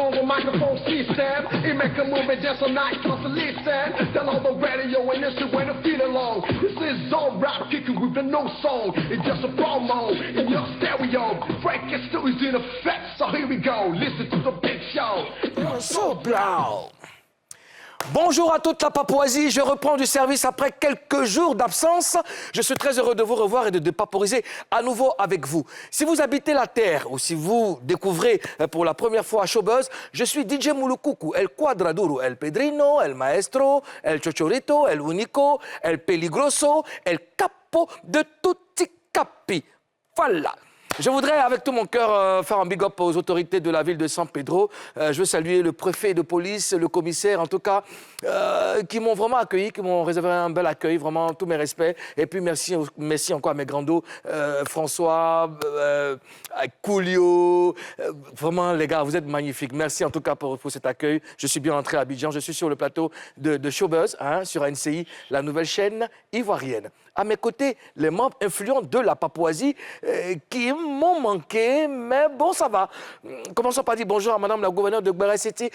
On the microphone system, it make a move and just a nice plus to listen. Tell all the radio and this is when to feel alone. This is all rap kicking with the no song. It's just a promo in your stereo. Frank is still is in effect, so here we go. Listen to the big show. So blau. Bonjour à toute la Papouasie, je reprends du service après quelques jours d'absence. Je suis très heureux de vous revoir et de dépaporiser à nouveau avec vous. Si vous habitez la Terre ou si vous découvrez pour la première fois Showbuzz, je suis DJ Mulukuku, el Quadraduro, el Pedrino, el Maestro, el Chochorito, el Unico, el Peligroso, el Capo de tutti capi. Voilà. Je voudrais, avec tout mon cœur, faire un big up aux autorités de la ville de San Pedro. Je veux saluer le préfet de police, le commissaire, en tout cas, qui m'ont vraiment accueilli, qui m'ont réservé un bel accueil, vraiment, tous mes respects. Et puis, merci encore à mes grands-dos, François, Coolio. Vraiment, les gars, vous êtes magnifiques. Merci en tout cas pour cet accueil. Je suis bien entré à Abidjan. Je suis sur le plateau de Showbuzz, sur ANCI, la nouvelle chaîne ivoirienne. À mes côtés, les membres influents de la Papouasie qui m'ont manqué, mais bon, ça va. Commençons par dire bonjour à madame la gouverneure de Gbere City.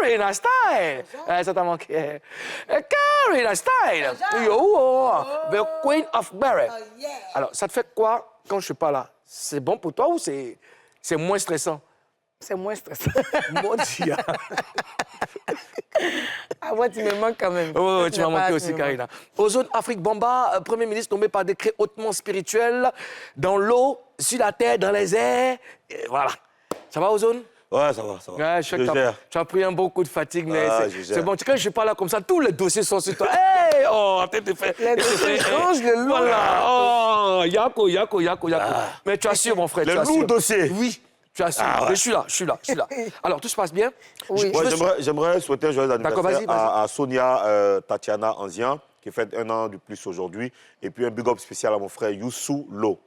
Karina Style! Ça t'a manqué. Karina Style! Yo, the Queen of Gbere. Alors, ça te fait quoi quand je suis pas là? C'est bon pour toi ou c'est moins stressant? C'est moins stressant. Mon Dieu! Ah ouais, tu me manques quand même. Oui, tu m'as manqué aussi, Karina. Ozone Afrique Bamba, Premier ministre nommé par décret hautement spirituel, dans l'eau, sur la terre, dans les airs. Et voilà. Ça va, Ozone? Ouais, ça va, ça va. Ouais, je sais que tu as pris un bon coup de fatigue, mais c'est bon. Quand je suis pas là comme ça, tous les dossiers sont sur toi. Hey! Oh, t'es fait. Les dossiers changent, le loup. Voilà. Oh, Yako. Mais tu assures, mon frère. Le lourd dossier. Oui. Tu assures. Ah, ouais. Je suis là. Alors, tout se passe bien? Oui. J'aimerais souhaiter un joyeux anniversaire vas-y. à Sonia Tatiana Anzian, qui fête 1 an de plus aujourd'hui. Et puis un big up spécial à mon frère Youssou Lo.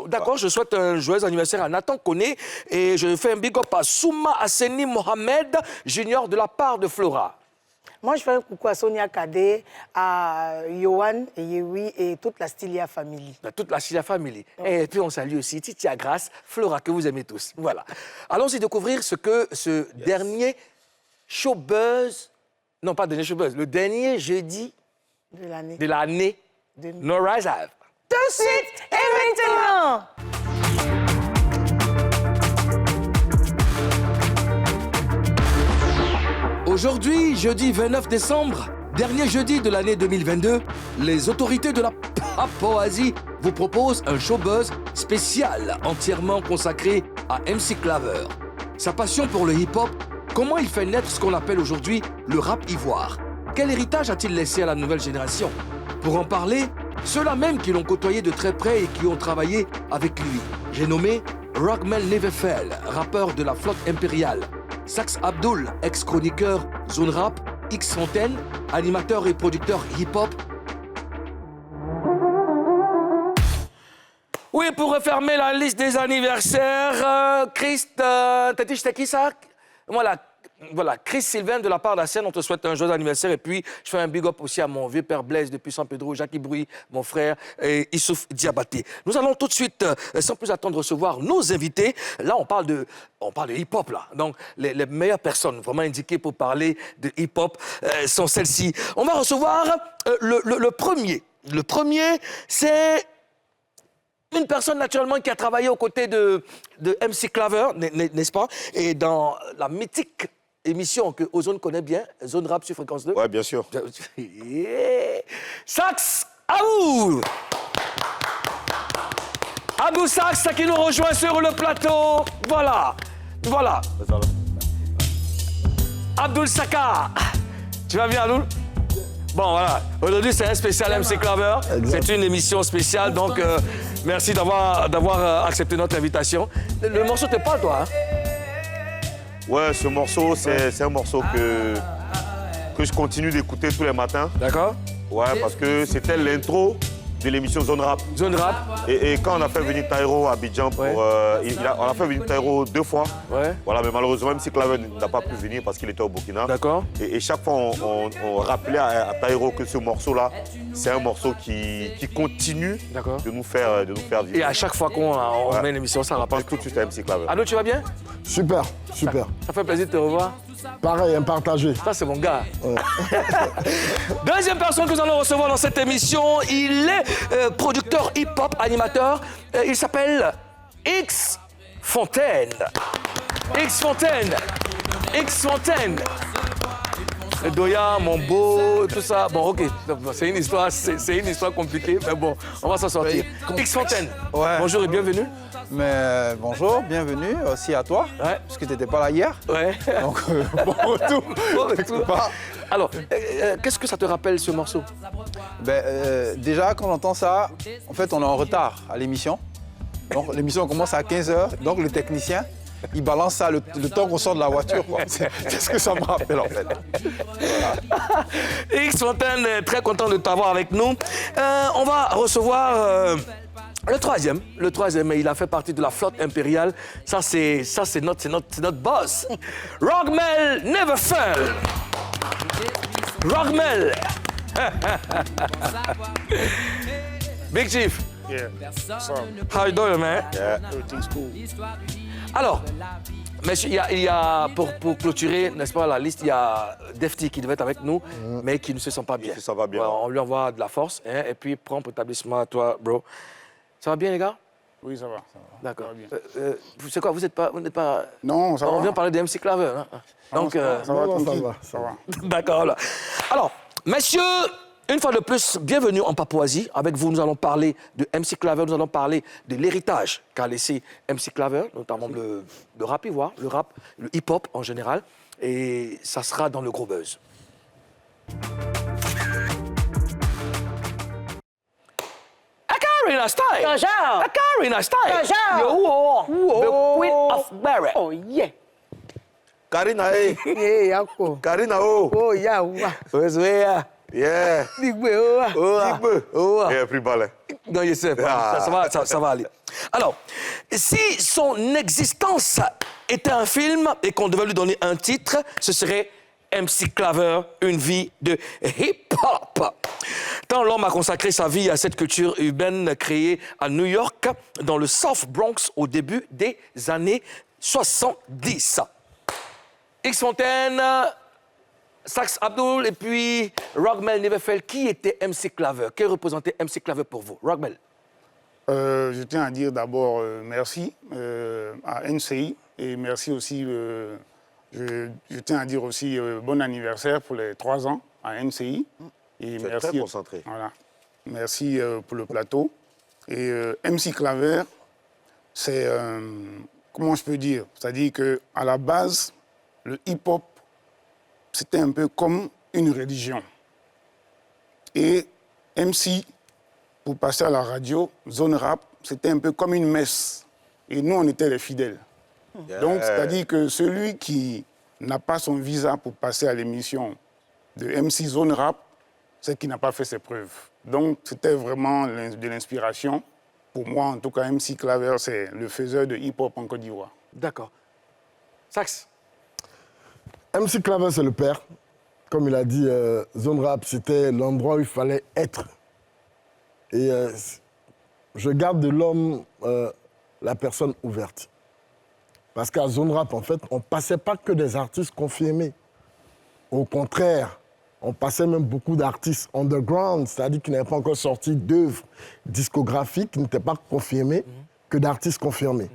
D'accord, je souhaite un joyeux anniversaire à Nathan Koné et je fais un big up à Souma Asseni Mohamed Junior de la part de Flora. Moi, je fais un coucou à Sonia Kadé, à Yohan et Yewi et toute la Stylia Family. Toute la Stylia Family. Et puis on salue aussi Titia Grace, Flora, que vous aimez tous. Voilà. Allons-y découvrir ce que ce dernier Showbuzz, non pas dernier Showbuzz, le dernier jeudi de l'année No Rise Have. Tout de suite et maintenant. Aujourd'hui, jeudi 29 décembre, dernier jeudi de l'année 2022, les autorités de la Papouasie vous proposent un Showbuzz spécial entièrement consacré à MC Claver. Sa passion pour le hip-hop, comment il fait naître ce qu'on appelle aujourd'hui le rap ivoire. Quel héritage a-t-il laissé à la nouvelle génération? Pour en parler, ceux-là même qui l'ont côtoyé de très près et qui ont travaillé avec lui. J'ai nommé Rockman Neverfell, rappeur de la flotte impériale. Sax Abdul, ex-chroniqueur Zone Rap, X Fontaine, animateur et producteur hip-hop. Oui, pour refermer la liste des anniversaires, t'as dit c'était qui ça? Voilà, Chris Sylvain de la part de la scène, on te souhaite un joyeux anniversaire. Et puis, je fais un big up aussi à mon vieux père Blaise depuis San Pedro, Jacques Ibrouy, mon frère, et Issouf Diabaté. Nous allons tout de suite, sans plus attendre, recevoir nos invités. Là, on parle de hip-hop, là. Donc, les meilleures personnes vraiment indiquées pour parler de hip-hop sont celles-ci. On va recevoir le premier. Le premier, c'est une personne, naturellement, qui a travaillé aux côtés de MC Claver, n'est-ce pas? Et dans la mythique émission que Ozone connaît bien, Zone Rap sur Fréquence 2. Ouais, bien sûr. Sax Abou! Abou Sax qui nous rejoint sur le plateau. Voilà. Abdoul Saka. Tu vas bien, Abdoul? Bon, voilà. Aujourd'hui, c'est un spécial MC Claver. C'est une émission spéciale, donc merci d'avoir accepté notre invitation. Le morceau te parle, toi, hein? Ouais, ce morceau, c'est un morceau que je continue d'écouter tous les matins. D'accord. Ouais, parce que c'était l'intro de l'émission Zone Rap. Zone Rap. Et quand on a fait venir Taïro à Abidjan, Ouais. on a fait venir Taïro 2 fois. Ouais. Voilà, mais malheureusement, MC Claver n'a pas pu venir parce qu'il était au Burkina. D'accord. Et chaque fois, on rappelait à Taïro que ce morceau-là, c'est un morceau qui continue D'accord. de nous faire vivre. Et à chaque fois qu'on met l'émission, ça On rappelle. pense tout de suite à MC Claver. Ado, tu vas bien? Super, super. Ça fait plaisir de te revoir. Pareil, un partagé. Ça, c'est mon gars. Deuxième personne que nous allons recevoir dans cette émission, il est producteur hip-hop, animateur. Il s'appelle X Fontaine. X Fontaine. X Fontaine. Doya, mon beau, tout ça. Bon, ok, c'est une histoire compliquée, mais bon, on va s'en sortir. X Fontaine, Ouais. bonjour et bienvenue. Mais bonjour, bienvenue aussi à toi, Ouais. parce que tu n'étais pas là hier. Ouais. Donc, bon retour. Bon retour. Quelque part. Alors, qu'est-ce que ça te rappelle, ce morceau? Déjà, quand on entend ça, en fait, on est en retard à l'émission. Donc, l'émission commence à 15h. Donc, le technicien, il balance ça le temps qu'on sort de la voiture, quoi. C'est ce que ça me rappelle, en fait. X Fontaine, très content de t'avoir avec nous. On va recevoir le troisième, il a fait partie de la flotte impériale. Ça, c'est notre boss. Rockmel Neverfell. Rockmel. Big Chief. Yeah. So, How you doing, man? everything's cool. Alors, monsieur, il y a pour clôturer, n'est-ce pas, la liste, il y a Defty qui devait être avec nous, mais qui ne se sent pas bien. Il se sent pas bien. Voilà, on lui envoie de la force, hein, et puis prompt établissement à toi, bro. Ça va bien, les gars? Oui, ça va. D'accord. Ça va bien. C'est quoi, vous n'êtes pas... Non, ça On va. vient parler de MC Claver. Hein? Donc, Ça va, Non, ça tranquille. va, Ça va. d'accord. Là. Alors, messieurs, une fois de plus, bienvenue en Papouasie. Avec vous, nous allons parler de MC Claver, nous allons parler de l'héritage qu'a laissé MC Claver, notamment le rap ivoire, le rap, le hip-hop en général. Et ça sera dans le gros buzz. Akarina style! Bonjour. Akarina style! Bonjour. Yo, the queen of Barrett. Oh, yeah. Karina, hey! Yeah, yako. Karina, oh! Oh, yeah, wa. Ozoea. Yeah! Big boy, oh, wa. Oa. Big Oa. Yeah, plus balai. Non, je sais pas. Ça va aller. Alors, si son existence était un film et qu'on devait lui donner un titre, ce serait MC Claver, une vie de hip-hop. Tant l'homme a consacré sa vie à cette culture urbaine créée à New York, dans le South Bronx, au début des années 70. X Fontaine, Sax Abdul et puis Rockmel Neverfell. Qui était MC Claver? Que représentait MC Claver pour vous? Rockmel. Je tiens à dire d'abord merci à NCI et merci aussi, je tiens à dire aussi bon anniversaire pour les 3 ans à NCI. Et Tu es merci, très concentré. Voilà. Merci pour le plateau. Et MC Claver, c'est, comment je peux dire? C'est-à-dire qu'à la base, le hip-hop, c'était un peu comme une religion. Et MC, pour passer à la radio, Zone Rap, c'était un peu comme une messe. Et nous, on était les fidèles. Donc, c'est-à-dire que celui qui n'a pas son visa pour passer à l'émission de MC Zone Rap, c'est qu'il n'a pas fait ses preuves. Donc, c'était vraiment de l'inspiration. Pour moi, en tout cas, MC Claver, c'est le faiseur de hip-hop en Côte d'Ivoire. D'accord. Sax. MC Claver, c'est le père. Comme il a dit, Zone Rap, c'était l'endroit où il fallait être. Et je garde de l'homme la personne ouverte. Parce qu'à Zone Rap, en fait, on ne passait pas que des artistes confirmés. Au contraire, on passait même beaucoup d'artistes underground, c'est-à-dire qui n'avaient pas encore sorti d'œuvres discographiques, qui n'étaient pas confirmés, que d'artistes confirmés.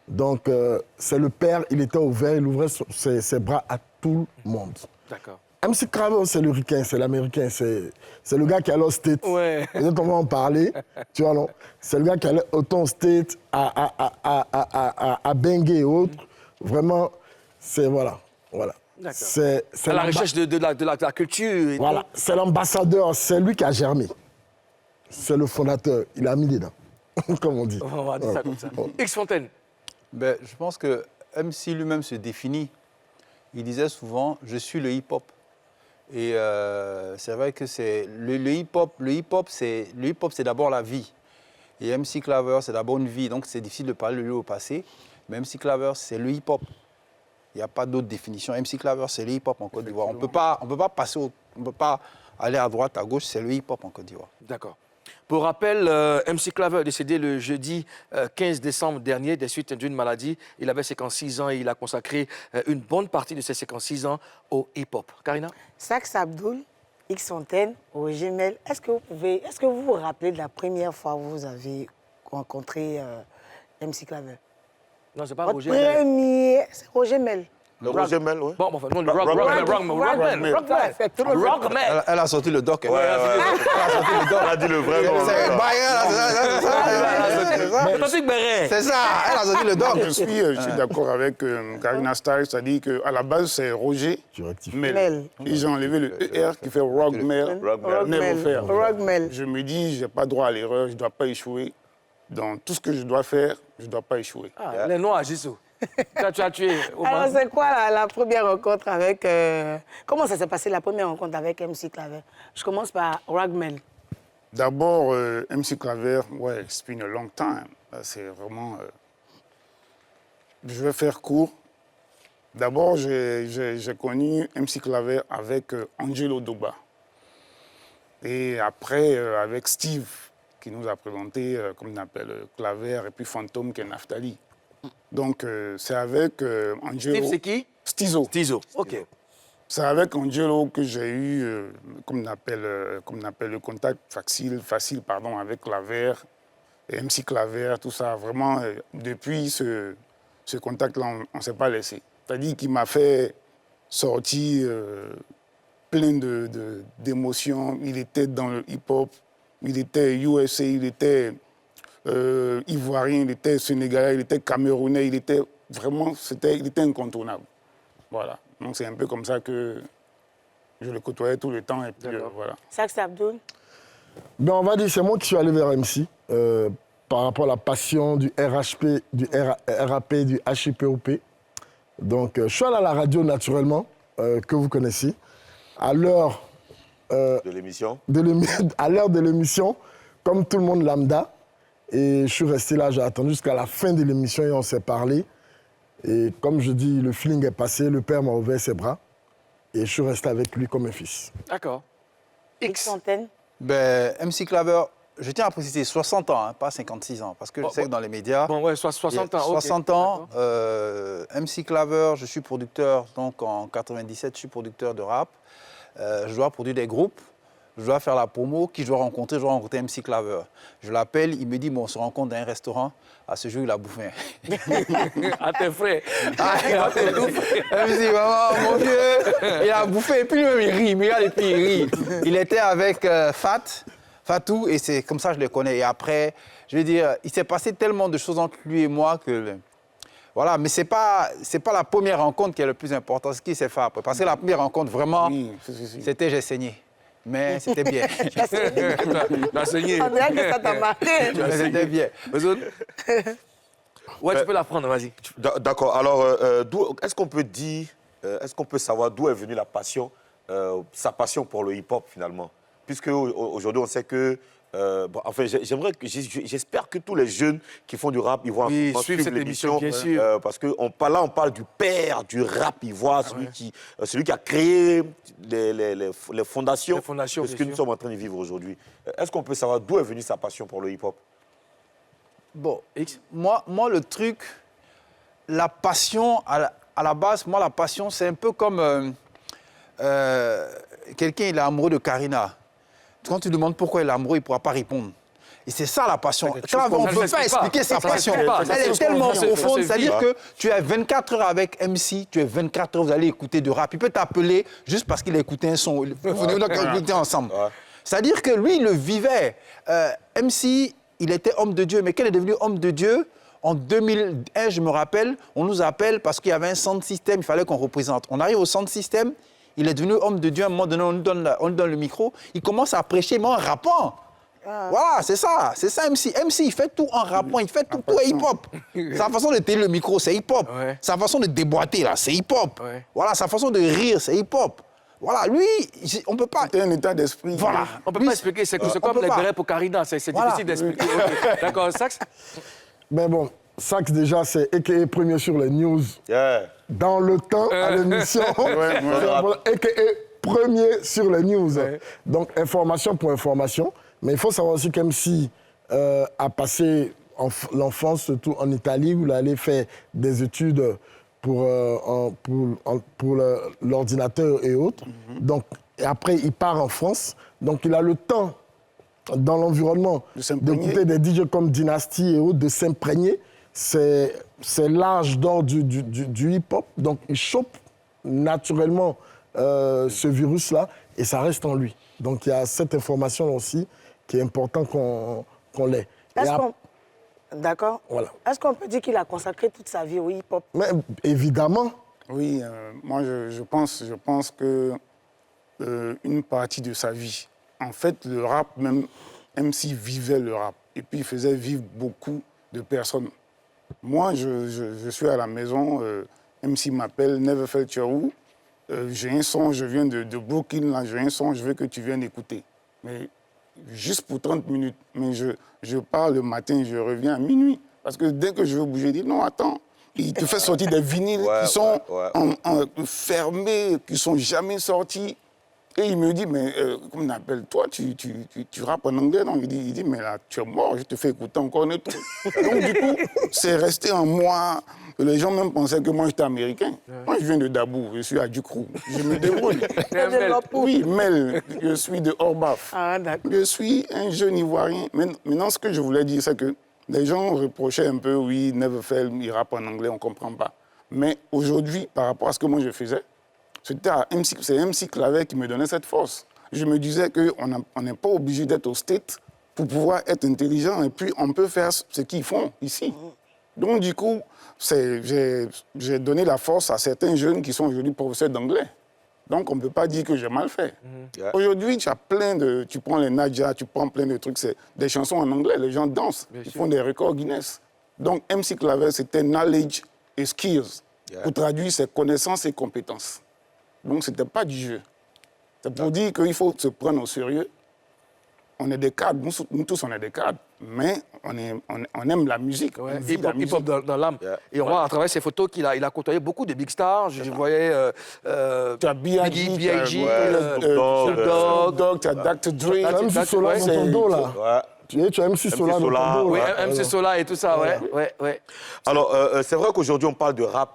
Donc, c'est le père, il était ouvert, il ouvrait ses bras à tout le monde. D'accord. MC Claver, c'est le ricain, c'est l'américain, c'est le gars qui allait au States. Ouais. Peut-être on va en parler, tu vois, non? C'est le gars qui allait autant au States, à Bengue et autres. Vraiment, c'est, voilà. D'accord. C'est À la recherche de la culture. Et voilà, c'est l'ambassadeur, c'est lui qui a germé. C'est le fondateur, il a mis dedans, comme on dit. tout. On va dire ça comme ça. X Fontaine. Je pense que MC lui-même se définit. Il disait souvent « je suis le hip-hop ». Et c'est vrai que c'est le hip-hop, c'est d'abord la vie. Et MC Claver, c'est d'abord une vie. Donc c'est difficile de parler de lui au passé. Mais MC Claver, c'est le hip-hop. Il n'y a pas d'autre définition. MC Claver, c'est le hip-hop en Côte d'Ivoire. On ne peut pas aller à droite, à gauche, c'est le hip-hop en Côte d'Ivoire. D'accord. Pour rappel, MC Claver est décédé le jeudi 15 décembre dernier des suites d'une maladie. Il avait 56 ans et il a consacré une bonne partie de ses 56 ans au hip-hop. Karina? Sax Abdoul, X Fontaine, Roger Mel, est-ce que vous vous rappelez de la première fois où vous avez rencontré MC Claver? Non, c'est pas Votre Roger Mel. premier, c'est Roger Mel. Le Roger Mel, oui. Bon, enfin, non, le Rockman. Elle a sorti le doc. Elle a sorti le doc. Elle a dit le vrai nom. C'est ça, elle a sorti le doc. Je suis d'accord avec Karina Style, c'est-à-dire qu'à la base, c'est Roger Mel. Ils ont enlevé le ER qui fait Rock Mel. Rock Mel. Je me dis, je n'ai pas droit à l'erreur, je ne dois pas échouer. Dans tout ce que je dois faire, je ne dois pas échouer. Ah, les noirs, Jissou. Tu as tué Omar. Alors, c'est quoi la première rencontre avec... Comment ça s'est passé, la première rencontre avec MC Claver? Je commence par Rock Mel. D'abord, MC Claver, ouais, it's been a long time. C'est vraiment... Je vais faire court. D'abord, j'ai connu MC Claver avec Angelo Doba. Et après, avec Steve, qui nous a présenté, comme on appelle, Claver, et puis Fantôme, qui est Naftali. Donc, c'est avec Angelo... Steve, c'est qui? Stizo. Stizo, OK. C'est avec Angelo que j'ai eu, comme on appelle le contact facile avec Claver, et MC Claver, tout ça. Vraiment, depuis ce contact-là, on ne s'est pas laissé. C'est-à-dire qu'il m'a fait sortir plein d'émotions. Il était dans le hip-hop, il était USA, il était ivoirien, il était sénégalais, il était camerounais, il était vraiment, il était incontournable. Voilà. Donc c'est un peu comme ça que je le côtoyais tout le temps et puis voilà. Sax Abdoul? Ben, on va dire, c'est moi qui suis allé vers MC par rapport à la passion du RHP, du RAP, du HIPOP. Donc, je suis allé à la radio naturellement, que vous connaissez. À l'heure De l'émission. À l'heure de l'émission, comme tout le monde lambda. Et je suis resté là, j'ai attendu jusqu'à la fin de l'émission et on s'est parlé. Et comme je dis, le feeling est passé, le père m'a ouvert ses bras. Et je suis resté avec lui comme un fils. D'accord. X Fontaine? Ben, MC Claver, je tiens à préciser 60 ans, hein, pas 56 ans, parce que je sais que dans les médias... Bon, ouais, 60 ans. 60 ans, MC Claver, je suis producteur, donc en 97, je suis producteur de rap. Je dois produire des groupes, je dois faire la promo. Qui je dois rencontrer? Je dois rencontrer MC Claver. Je l'appelle, il me dit, bon, on se rencontre dans un restaurant. À ce jour, il a bouffé. À tes frères. MC, maman, mon Dieu, il a bouffé. Et puis lui-même, il rit, il me regarde et puis il rit. Il était avec Fatou, et c'est comme ça que je le connais. Et après, je veux dire, il s'est passé tellement de choses entre lui et moi que... Voilà, mais c'est pas la première rencontre qui est le plus important, ce qui s'est fait après. Parce que la première rencontre, vraiment, c'était j'ai saigné. Mais c'était bien. Tu as saigné. On dirait que ça t'a marqué. C'était bien. Ouais, tu peux la prendre, vas-y. D'accord. Alors, est-ce qu'on peut dire, est-ce qu'on peut savoir d'où est venue la passion, sa passion pour le hip-hop finalement? Puisque aujourd'hui, on sait que... bon, enfin, j'espère que tous les jeunes qui font du rap, ils vont suivre cette émission, bien sûr. Parce que là, on parle du père du rap ivoire, celui qui a créé les fondations de ce que nous sommes en train de vivre aujourd'hui. Est-ce qu'on peut savoir d'où est venue sa passion pour le hip-hop? Bon, moi, le truc, la passion, à la base, moi, la passion, c'est un peu comme quelqu'un, il est amoureux de Karina. Quand tu demandes pourquoi il est amoureux, il ne pourra pas répondre. Et c'est ça la passion. Quand on ne peut pas expliquer sa passion, elle est tellement profonde. C'est-à-dire que tu es 24 heures avec MC, tu es 24 heures, vous allez écouter du rap. Il peut t'appeler juste parce qu'il a écouté un son. Vous écoutez ensemble. C'est-à-dire que lui, il le vivait. MC, il était homme de Dieu. Mais quand il est devenu homme de Dieu, en 2001, je me rappelle, on nous appelle parce qu'il y avait un centre système, il fallait qu'on représente. On arrive au centre système. Il est devenu homme de Dieu. À un moment donné, on lui donne le micro. Il commence à prêcher, mais en rappant. Voilà, c'est ça MC. MC, il fait tout en rappant, il fait tout hip-hop. Sa façon de tenir le micro, c'est hip-hop. Sa façon de déboîter, là, c'est hip-hop. Voilà, sa façon de rire, c'est hip-hop. Voilà, lui, on ne peut pas... C'était un état d'esprit. Voilà. On ne peut Lui, pas expliquer, c'est on comme peut les pas. bérets pour Carina, c'est Voilà. difficile d'expliquer. Ok. D'accord, Sax? Mais bon, Sax, déjà, c'est a.k.a. premier sur les news. Yeah. Dans le temps, à l'émission, c'est a.k.a. premier sur les news. Donc, information pour information. Mais il faut savoir aussi qu'MC a passé l'enfance, surtout en Italie, où il allait faire des études pour l'ordinateur et autres. Donc, et après, il part en France. Donc, il a le temps, dans l'environnement, d'écouter des DJ comme Dynasty et autres, de s'imprégner. C'est l'âge d'or du hip-hop. Donc, il chope naturellement ce virus-là et ça reste en lui. Donc, il y a cette information aussi qui est important qu'on l'ait. D'accord. Voilà. Est-ce qu'on peut dire qu'il a consacré toute sa vie au hip-hop? Mais évidemment. Oui, moi je pense que une partie de sa vie, en fait, le rap, même MC vivait le rap. Et puis il faisait vivre beaucoup de personnes. Moi, je suis à la maison, MC m'appelle, Never Felt Your Who. J'ai un son, je viens de Brooklyn, là, j'ai un son, je veux que tu viennes écouter. Mais juste pour 30 minutes. Mais je pars le matin, je reviens à minuit. Parce que dès que je veux bouger, je dis non, attends. Il te fait sortir des vinyles qui sont fermés, qui ne sont jamais sortis. Et il me dit, mais comment on appelle, toi, tu rappes en anglais, non? Il dit, mais là, tu es mort, je te fais écouter encore un truc. Donc, du coup, c'est resté en moi. Les gens même pensaient que moi, j'étais américain. Moi, je viens de Dabou, je suis à Ducrou. Je me débrouille. Oui, Mel, je suis de Orbaf. Ah, d'accord. Je suis un jeune Ivoirien. Maintenant, ce que je voulais dire, c'est que les gens reprochaient un peu, oui, Never Felt, il rappe en anglais, on ne comprend pas. Mais aujourd'hui, par rapport à ce que moi je faisais, c'est MC Claver qui me donnait cette force. Je me disais qu'on n'est pas obligé d'être au State pour pouvoir être intelligent et puis on peut faire ce qu'ils font ici. Donc du coup, j'ai donné la force à certains jeunes qui sont aujourd'hui professeurs d'anglais. Donc on ne peut pas dire que j'ai mal fait. Aujourd'hui, tu prends les Nadja, tu prends plein de trucs, c'est des chansons en anglais, les gens dansent, ils font des records Guinness. Donc MC Claver, c'était knowledge et skills, pour traduire ses connaissances et compétences. Donc, ce n'était pas du jeu. C'est pour dire qu'il faut se prendre au sérieux. On est des cadres, nous tous, on est des cadres, mais on aime la musique. Ouais, hip-hop dans l'âme. Et on voit à travers ces photos qu'il a côtoyé beaucoup de big stars. Je voyais tu as B.I.G., Dog, tu as Dr. Dre. Tu as MC Solar dans ton dos, là. Tu as MC Solar dans ton dos. Oui, MC Solar et tout ça, ouais. Alors, c'est vrai qu'aujourd'hui, on parle de rap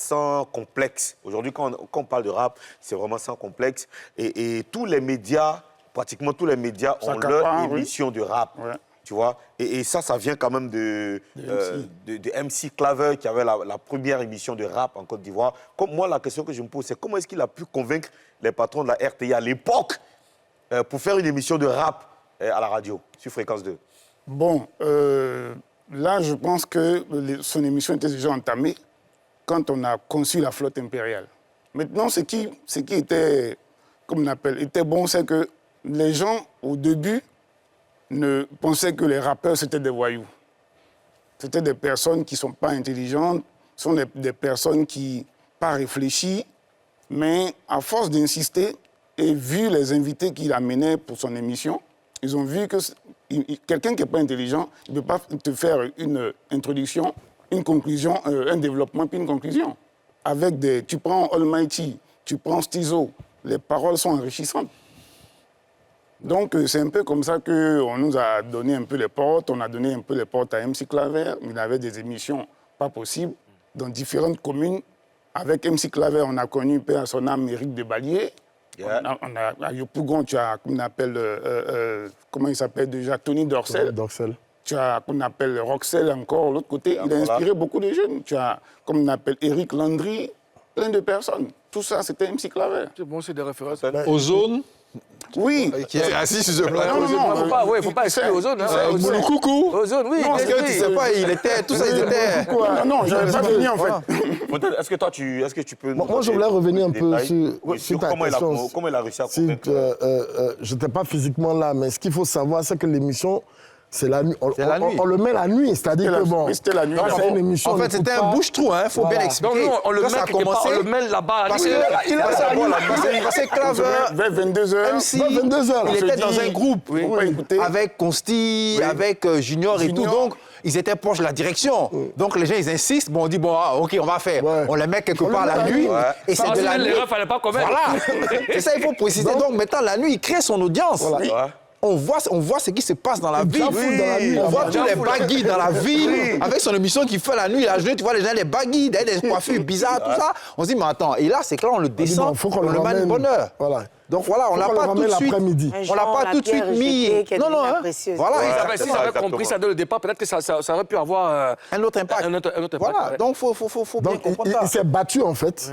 sans complexe. Aujourd'hui, quand on parle de rap, c'est vraiment sans complexe. Et tous les médias, pratiquement tous les médias ont leur émission de rap. Ouais. Tu vois, et ça vient quand même de MC Claver qui avait la première émission de rap en Côte d'Ivoire. Moi, la question que je me pose, c'est comment est-ce qu'il a pu convaincre les patrons de la RTI à l'époque pour faire une émission de rap à la radio, sur Fréquence 2? Bon, là, je pense que son émission était déjà entamée quand on a conçu la flotte impériale. Maintenant, ce qui était, comme on appelle, était bon, c'est que les gens, au début, pensaient que les rappeurs, c'était des voyous. C'était des personnes qui ne sont pas intelligentes, sont des personnes qui pas réfléchies, mais à force d'insister, et vu les invités qu'il amenait pour son émission, ils ont vu que quelqu'un qui n'est pas intelligent, il ne peut pas te faire une introduction, une conclusion, un développement, puis une conclusion. Tu prends Almighty, tu prends Stizo, les paroles sont enrichissantes. Donc, c'est un peu comme ça qu'on nous a donné un peu les portes. On a donné un peu les portes à MC Claver. Il avait des émissions pas possibles dans différentes communes. Avec MC Claver, on a connu à son âme Éric Desbaliers. À Yopougon, tu as, qu'on appelle, comment il s'appelle déjà, Tony Dorsel. Tu as, qu'on appelle Roxel encore, l'autre côté. Il a inspiré beaucoup de jeunes. Tu as, comme on appelle, Eric Landry, plein de personnes. Tout ça, c'était MC Claver. C'est bon, c'est des références. Ozone. Oui. Qui est assis sur ce plateau. Non, faut pas exclure Ozone. Coucou. Ozone, oui. Non, parce que tu sais pas, il était, tout ça, ils étaient... Non, je n'avais pas fini, en fait. Est-ce que tu peux... Moi, je voulais revenir un peu sur ta comment il a réussi à convaincre. Je n'étais pas physiquement là, mais ce qu'il faut savoir, c'est que l'émission c'est la nuit. C'est la nuit. On le met la nuit, c'est-à-dire que bon... Oui, c'était la nuit. Non, c'est une émission. En fait, on c'était n'écoute un pas. bouche-trou, il faut bien Voilà. expliquer. Donc nous, on le Quand met ça a quelque part, on commencé, le met là-bas. parce que Claver, Vers 22h. MC, Ouais, 22 heures, il je était dis, dans un groupe on va écouter. avec Consti, avec Junior et tout. Junior. Donc, ils étaient proches de la direction. Donc, les gens, ils insistent. Bon, on dit, bon, OK, on va faire. Ouais. On les met quelque On part le met la la nuit. nuit. Ouais. Et c'est de la nuit. L'erreur, fallait pas commettre. Voilà. C'est ça, il faut préciser. Donc, maintenant, la nuit, il crée son audience. Voilà. Oui. Ouais. On voit ce qui se passe dans la ville. Jafout dans la nuit, On là-bas. voit tous les baggy dans la ville. Avec son émission qu'il fait la nuit, la journée, tu vois les gens, les baggy, des coiffures bizarres, tout ça. On se dit, mais attends, et là, c'est que là, on le On dit, descend, bon, faut qu'on on le met de bonne heure. Voilà. Donc voilà, on Faut n'a qu'on le pas tout de ramène suite. l'après-midi. Un On n'a genre, pas la tout de suite pierre mis. rejetée qui est Non, non, devenue hein. précieuse. Voilà, Ah, exactement. ben, si ça, j'avais exactement. compris ça dès le départ, peut-être que ça aurait pu avoir Un autre impact. un autre impact. Voilà, ouais. donc faut bien Donc, comprendre il ça. s'est battu, en fait,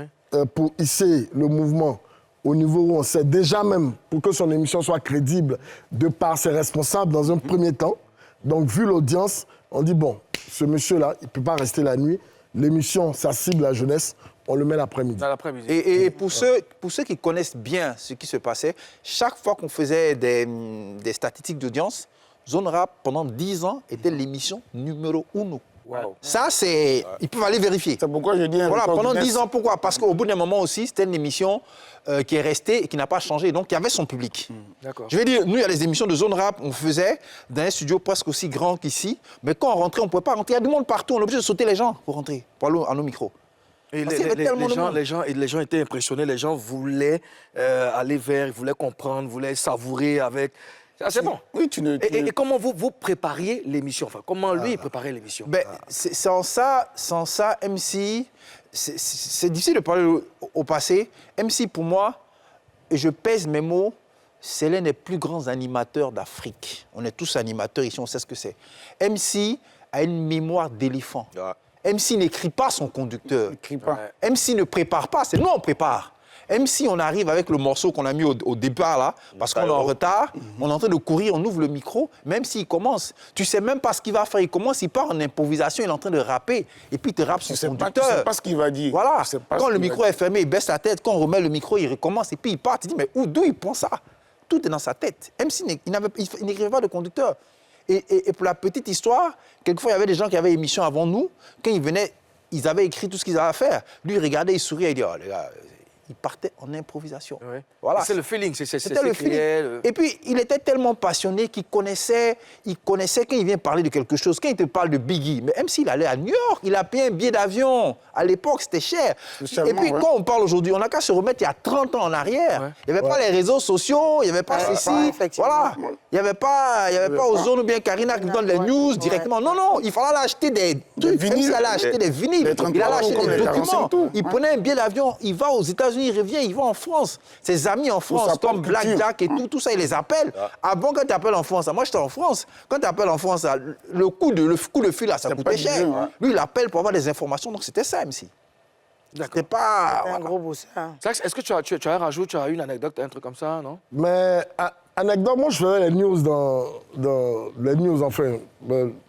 pour hisser le mouvement au niveau où on sait déjà même, pour que son émission soit crédible, de par ses responsables dans un premier temps. Donc, vu l'audience, on dit, bon, ce monsieur-là, il ne peut pas rester la nuit. L'émission, ça cible la jeunesse, on le met l'après-midi. Dans l'après-midi. Et pour ceux qui connaissent bien ce qui se passait, chaque fois qu'on faisait des statistiques d'audience, Zone Rap, pendant 10 ans, était l'émission numéro 1. Wow. Ça, c'est... Ils peuvent aller vérifier. C'est pourquoi je dis un Voilà, record pendant Guinness. 10 ans, pourquoi? Parce qu'au bout d'un moment aussi, c'était une émission qui est restée et qui n'a pas changé. Donc, il y avait son public. D'accord. Je vais dire, nous, il y a les émissions de Zone Rap, on faisait dans un studio presque aussi grand qu'ici. Mais quand on rentrait, on ne pouvait pas rentrer. Il y a du monde partout. On est obligé de sauter les gens pour rentrer, pour aller à nos micros. Et Parce qu'il y avait tellement de monde. les gens étaient impressionnés, les gens voulaient aller vers, ils voulaient comprendre, voulaient savourer avec. Ah, c'est bon. Oui, tu ne... Et comment vous prépariez l'émission? Enfin, comment lui il préparait l'émission? Ben, sans ça, MC, c'est difficile de parler au passé. MC, pour moi, et je pèse mes mots, c'est l'un des plus grands animateurs d'Afrique. On est tous animateurs ici, on sait ce que c'est. MC a une mémoire d'éléphant. Ouais. MC n'écrit pas son conducteur. crie pas. MC ne prépare pas, c'est nous on prépare. MC, on arrive avec le morceau qu'on a mis au départ là, parce qu'on est en retard, on est en train de courir, on ouvre le micro, même s'il commence, tu sais même pas ce qu'il va faire, il commence, il part en improvisation, il est en train de rapper, et puis il te rappe son Tu sais conducteur. pas ce qu'il va dire. Voilà, Tu sais pas quand ce le qu'il micro va est fermé, il baisse la tête, quand on remet le micro, il recommence, et puis il part, tu dis, mais d'où il prend ça? Tout est dans sa tête. MC, il n'écrivait pas de conducteur. Et pour la petite histoire, quelquefois, il y avait des gens qui avaient émission avant nous, quand ils venaient, ils avaient écrit tout ce qu'ils avaient à faire. Lui, il regardait, il souriait, il dit, oh les gars, il partait en improvisation. Ouais. Voilà. C'est le feeling, C'était le feeling. Et puis, il était tellement passionné qu'il connaissait quand il vient parler de quelque chose. Quand il te parle de Biggie, mais même s'il allait à New York, il a payé un billet d'avion. À l'époque, c'était cher. Spécialement, Et puis, ouais. quand on parle aujourd'hui, on n'a qu'à se remettre il y a 30 ans en arrière. Ouais. Il n'y avait pas les réseaux sociaux, il n'y avait pas ceci. effectivement. Voilà. Il n'y avait pas Ozone ou bien Karina qui donne les news directement. Non, non, il fallait aller acheter des trucs. Même vinyles. s'il allait acheter des vinyles, Les il 33 allait acheter comme des les documents. 45 tours. Il prenait un billet d'avion, il va aux États-Unis, il revient, il va en France. Ses amis en France, sa comme propre Black culture. Jack et tout ça, il les appelle. Avant, quand tu appelles en France, moi j'étais en France, quand tu appelles en France, le coup de fil, là, ça C'est coûtait pas cher. du jeu, hein. Lui, il appelle pour avoir des informations, donc c'était ça, MC. C'était pas... C'est un voilà. gros bosseur. Sax, est-ce que tu as un rajout, tu as une anecdote, un truc comme ça, non? Mais, anecdote, moi, je faisais les news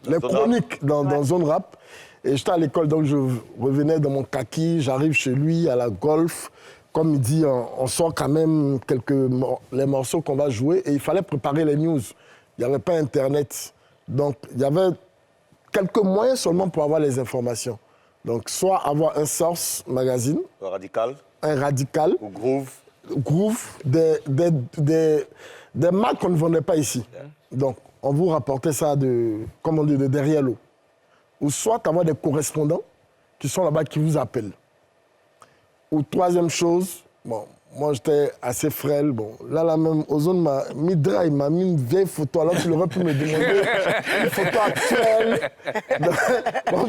les chroniques dans Zone Rap. Et j'étais à l'école, donc je revenais dans mon kaki, j'arrive chez lui à la golf. Comme il dit, on sort quand même les morceaux qu'on va jouer. Et il fallait préparer les news. Il n'y avait pas Internet. Donc, il y avait quelques moyens seulement pour avoir les informations. Donc, soit avoir un Source magazine, Radical un Radical, ou Groove. Groove, des marques qu'on ne vendait pas ici. Donc, on vous rapportait ça de derrière l'eau. Ou soit avoir des correspondants qui sont là-bas, qui vous appellent. Ou troisième chose, bon, moi j'étais assez frêle, bon, là même, Ozone m'a mis il m'a mis une vieille photo, alors qu'il aurait pu me demander une photo actuelle. Bon,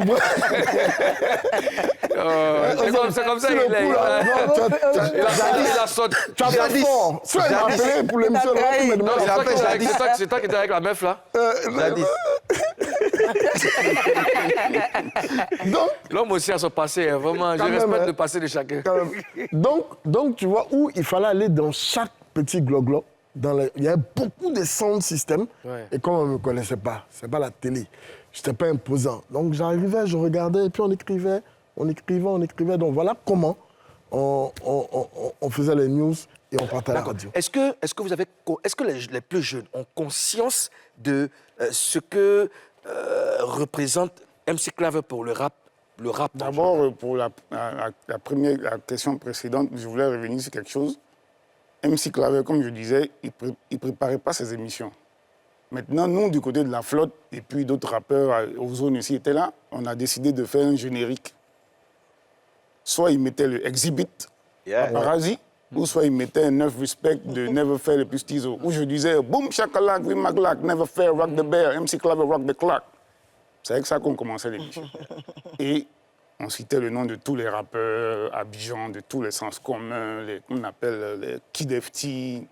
C'est comme ça, sur le il est. coup, là, non, Il a sauté. tu as fait fort. Soit il m'a appelé pour l'émission, il aurait pu me Non, demander. c'est toi qui étais avec la meuf là. Jadis. Donc, L'homme aussi a son passé, hein, vraiment. Je Quand même, respecte hein. le passé de chacun. quand même. Donc, tu vois, où il fallait aller dans chaque petit gloglo. Il y avait beaucoup de sound systems. Ouais. Et comme on ne me connaissait pas, c'est pas la télé, je n'étais pas imposant. Donc j'arrivais, je regardais, et puis on écrivait. Donc voilà comment on faisait les news. et on partait à la D'accord. radio. Est-ce que les plus jeunes ont conscience de ce que représente MC Claver pour le rap D'abord, pour la question précédente, je voulais revenir sur quelque chose. MC Claver, comme je disais, il ne préparait pas ses émissions. Maintenant, nous, du côté de la flotte, et puis d'autres rappeurs aux zones ici étaient là, on a décidé de faire un générique. Soit ils mettaient le Exhibit, Paparazzi, ou soit ils mettaient un Enough Respect de Never Fair et plus Tizo, où je disais Boom, shakalak, we maglak, Never Fair, rock the bear, MC Claver, rock the clock. C'est avec ça qu'on commençait l'émission. Et on citait le nom de tous les rappeurs, Abidjan, de tous les sens communs, comment on appelle les Kid FT,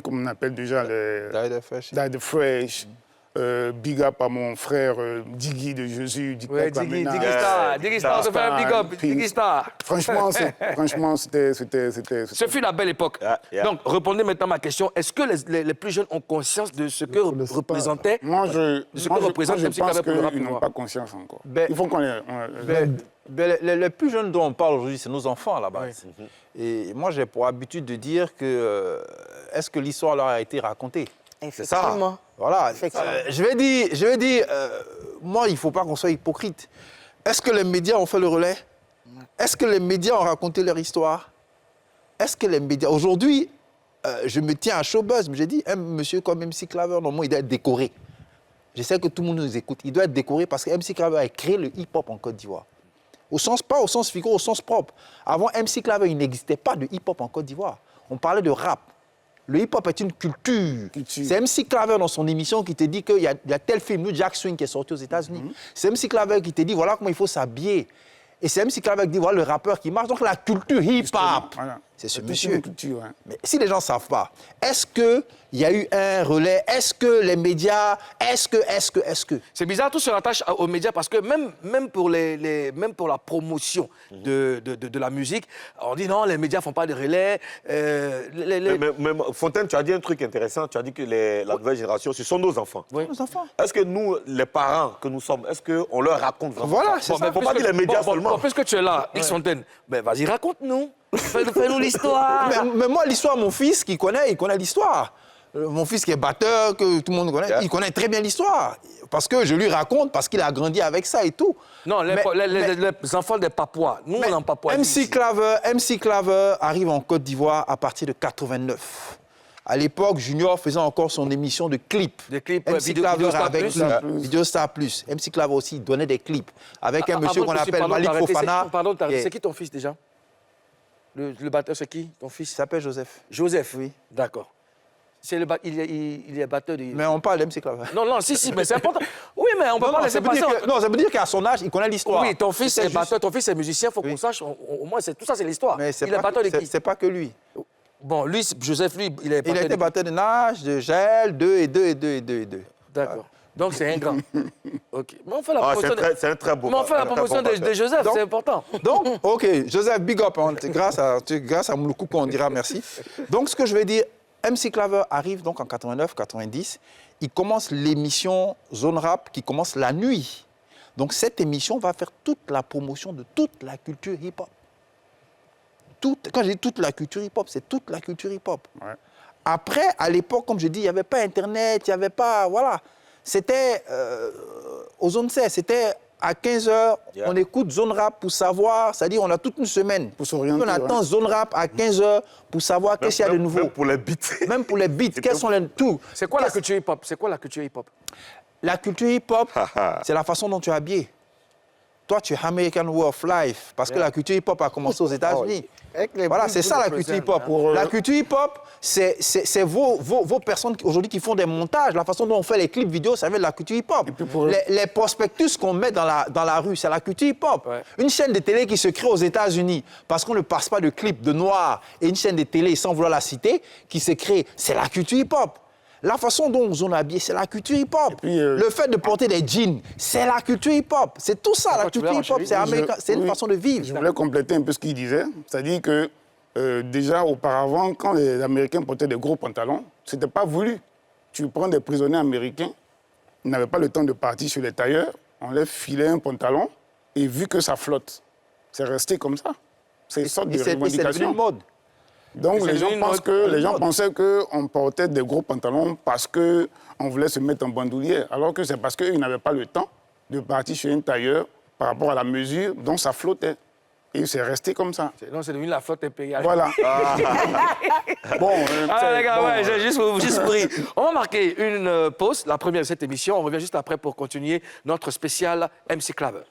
comment on appelle déjà les... Die the Fresh. Big up à mon frère Diggy de Jésus, Ouais, Diggy Star, on se fait un big up, Diggy Star. Franchement, c'était... Ce fut la belle époque. Donc, répondez maintenant à ma question. Est-ce que les plus jeunes ont conscience de ce que représentait Moi, je pense qu'ils qu'ils n'ont pas conscience encore. Ben, Il faut qu'on les plus jeunes dont on parle aujourd'hui, c'est nos enfants à la base. Et moi, j'ai pour habitude de dire que est-ce que l'histoire leur a été racontée? Effectivement. Voilà. Effectivement. Je vais dire, moi, il ne faut pas qu'on soit hypocrite. Est-ce que les médias ont fait le relais? Est-ce que les médias ont raconté leur histoire? Est-ce que les médias... Aujourd'hui, je me tiens à Showbuzz, mais j'ai dit, un monsieur comme MC Claver, normalement, il doit être décoré. Je sais que tout le monde nous écoute. Il doit être décoré parce que MC Claver a créé le hip-hop en Côte d'Ivoire. Pas au sens figuré, au sens propre. Avant MC Claver, il n'existait pas de hip-hop en Côte d'Ivoire. On parlait de rap. Le hip-hop est une culture. C'est MC Claver dans son émission qui te dit qu'il y a tel film, nous, Jack Swing, qui est sorti aux États-Unis. C'est MC Claver qui te dit voilà comment il faut s'habiller. Et c'est MC Claver qui dit voilà le rappeur qui marche. Donc la culture hip-hop, Voilà. c'est ce monsieur. Culture, hein. Mais si les gens ne savent pas, est-ce qu'il y a eu un relais? Est-ce que les médias... Est-ce que... C'est bizarre, tout se rattache aux médias parce que même pour la promotion de la musique, on dit non, les médias ne font pas de relais. Mais Fontaine, tu as dit un truc intéressant. Tu as dit que la nouvelle génération, ce sont nos enfants. Oui. Nos enfants. Est-ce que nous, les parents que nous sommes, est-ce qu'on leur raconte vraiment? Voilà, c'est Bon, ça. mais faut pas dire les médias seulement. Bon, puisque tu es là, X Fontaine, ben vas-y, raconte-nous. Fais-nous l'histoire. Mais moi, l'histoire, mon fils, il connaît l'histoire. Mon fils qui est batteur, que tout le monde connaît, il connaît très bien l'histoire. Parce que je lui raconte, parce qu'il a grandi avec ça et tout. Non, les enfants des Papouas, nous, on est en Papouasie. MC Claver arrive en Côte d'Ivoire à partir de 89. À l'époque, Junior faisait encore son émission de clips. Des clips, MC Claver Vidéostar avec Plus. Vidéostar Plus. MC Claver aussi donnait des clips avec un monsieur qu'on appelle Malik Pardon, Fofana. Pardon, c'est qui ton fils déjà? Le batteur, c'est qui, ton fils? Il s'appelle Joseph. Joseph, oui. D'accord. Il est batteur de... Mais on parle d'MC Claver. Non, si, mais c'est important. Oui, mais on peut pas laisser passer... Non, ça veut dire qu'à son âge, il connaît l'histoire. Oui, ton fils est batteur, ton fils est musicien, il faut qu'on sache, au moins, tout ça, c'est l'histoire. Mais Il est batteur de qui? c'est pas que lui. Bon, lui, Joseph, lui, il est batteur Il a été batteur de Nage, de Gel, 2 et 2 et 2 et 2 et 2. D'accord. Donc, c'est un grand. OK. Mais on fait la promotion c'est un très beau. Mais on fait la promotion de Joseph, c'est important. Donc, OK, Joseph, big up. Grâce à Mouloukou, on dira merci. Donc, ce que je vais dire, MC Claver arrive donc en 89-90. Il commence l'émission Zone Rap qui commence la nuit. Donc, cette émission va faire toute la promotion de toute la culture hip-hop. Quand je dis toute la culture hip-hop, c'est toute la culture hip-hop. Ouais. Après, à l'époque, comme je dis, il n'y avait pas Internet, il n'y avait pas... Voilà. C'était aux zones 16, c'était à 15h, on écoute Zone Rap pour savoir, c'est-à-dire on a toute une semaine. Pour s'orienter. On attend Zone Rap à 15h pour savoir qu'est-ce qu'il y a de nouveau. Même pour les beats. Même pour les beats, quels sont les... Tout. C'est quoi la culture hip-hop? La culture hip-hop, c'est la façon dont tu es habillé. Toi, tu es American Way of Life, parce que la culture hip-hop a commencé aux États-Unis. Voilà, c'est ça la culture hip-hop. La culture hip-hop, c'est vos personnes aujourd'hui qui font des montages. La façon dont on fait les clips vidéo, ça vient de la culture hip-hop. Les prospectus qu'on met dans la rue, c'est la culture hip-hop. Ouais. Une chaîne de télé qui se crée aux États-Unis parce qu'on ne passe pas de clips de noirs, et une chaîne de télé, sans vouloir la citer, qui se crée, c'est la culture hip-hop. La façon dont on est habillé, c'est la culture hip-hop. Le fait de porter des jeans, c'est la culture hip-hop. C'est tout ça, la culture hip-hop. C'est une façon de vivre. Je voulais compléter un peu ce qu'il disait. C'est-à-dire que déjà auparavant, quand les Américains portaient des gros pantalons, ce n'était pas voulu. Tu prends des prisonniers américains, ils n'avaient pas le temps de partir sur les tailleurs, on leur filait un pantalon, et vu que ça flotte, c'est resté comme ça. C'est une sorte de C'est devenu revendication. une mode. Donc C'est les gens, devenu les gens mode. pensaient qu'on portait des gros pantalons parce qu'on voulait se mettre en bandoulière, alors que c'est parce qu'ils n'avaient pas le temps de partir chez un tailleur par rapport à la mesure dont ça flottait. Et c'est resté comme ça. Non, c'est devenu la flotte impériale. Voilà. Bon, Ah, les gars, bon, ouais, j'ai juste pour rire. On va marquer une pause, la première de cette émission. On revient juste après pour continuer notre spécial MC Claver.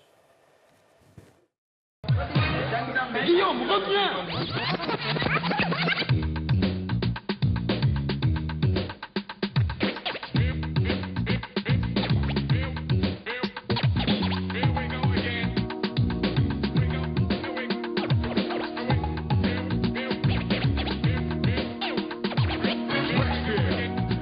Guillaume, reviens!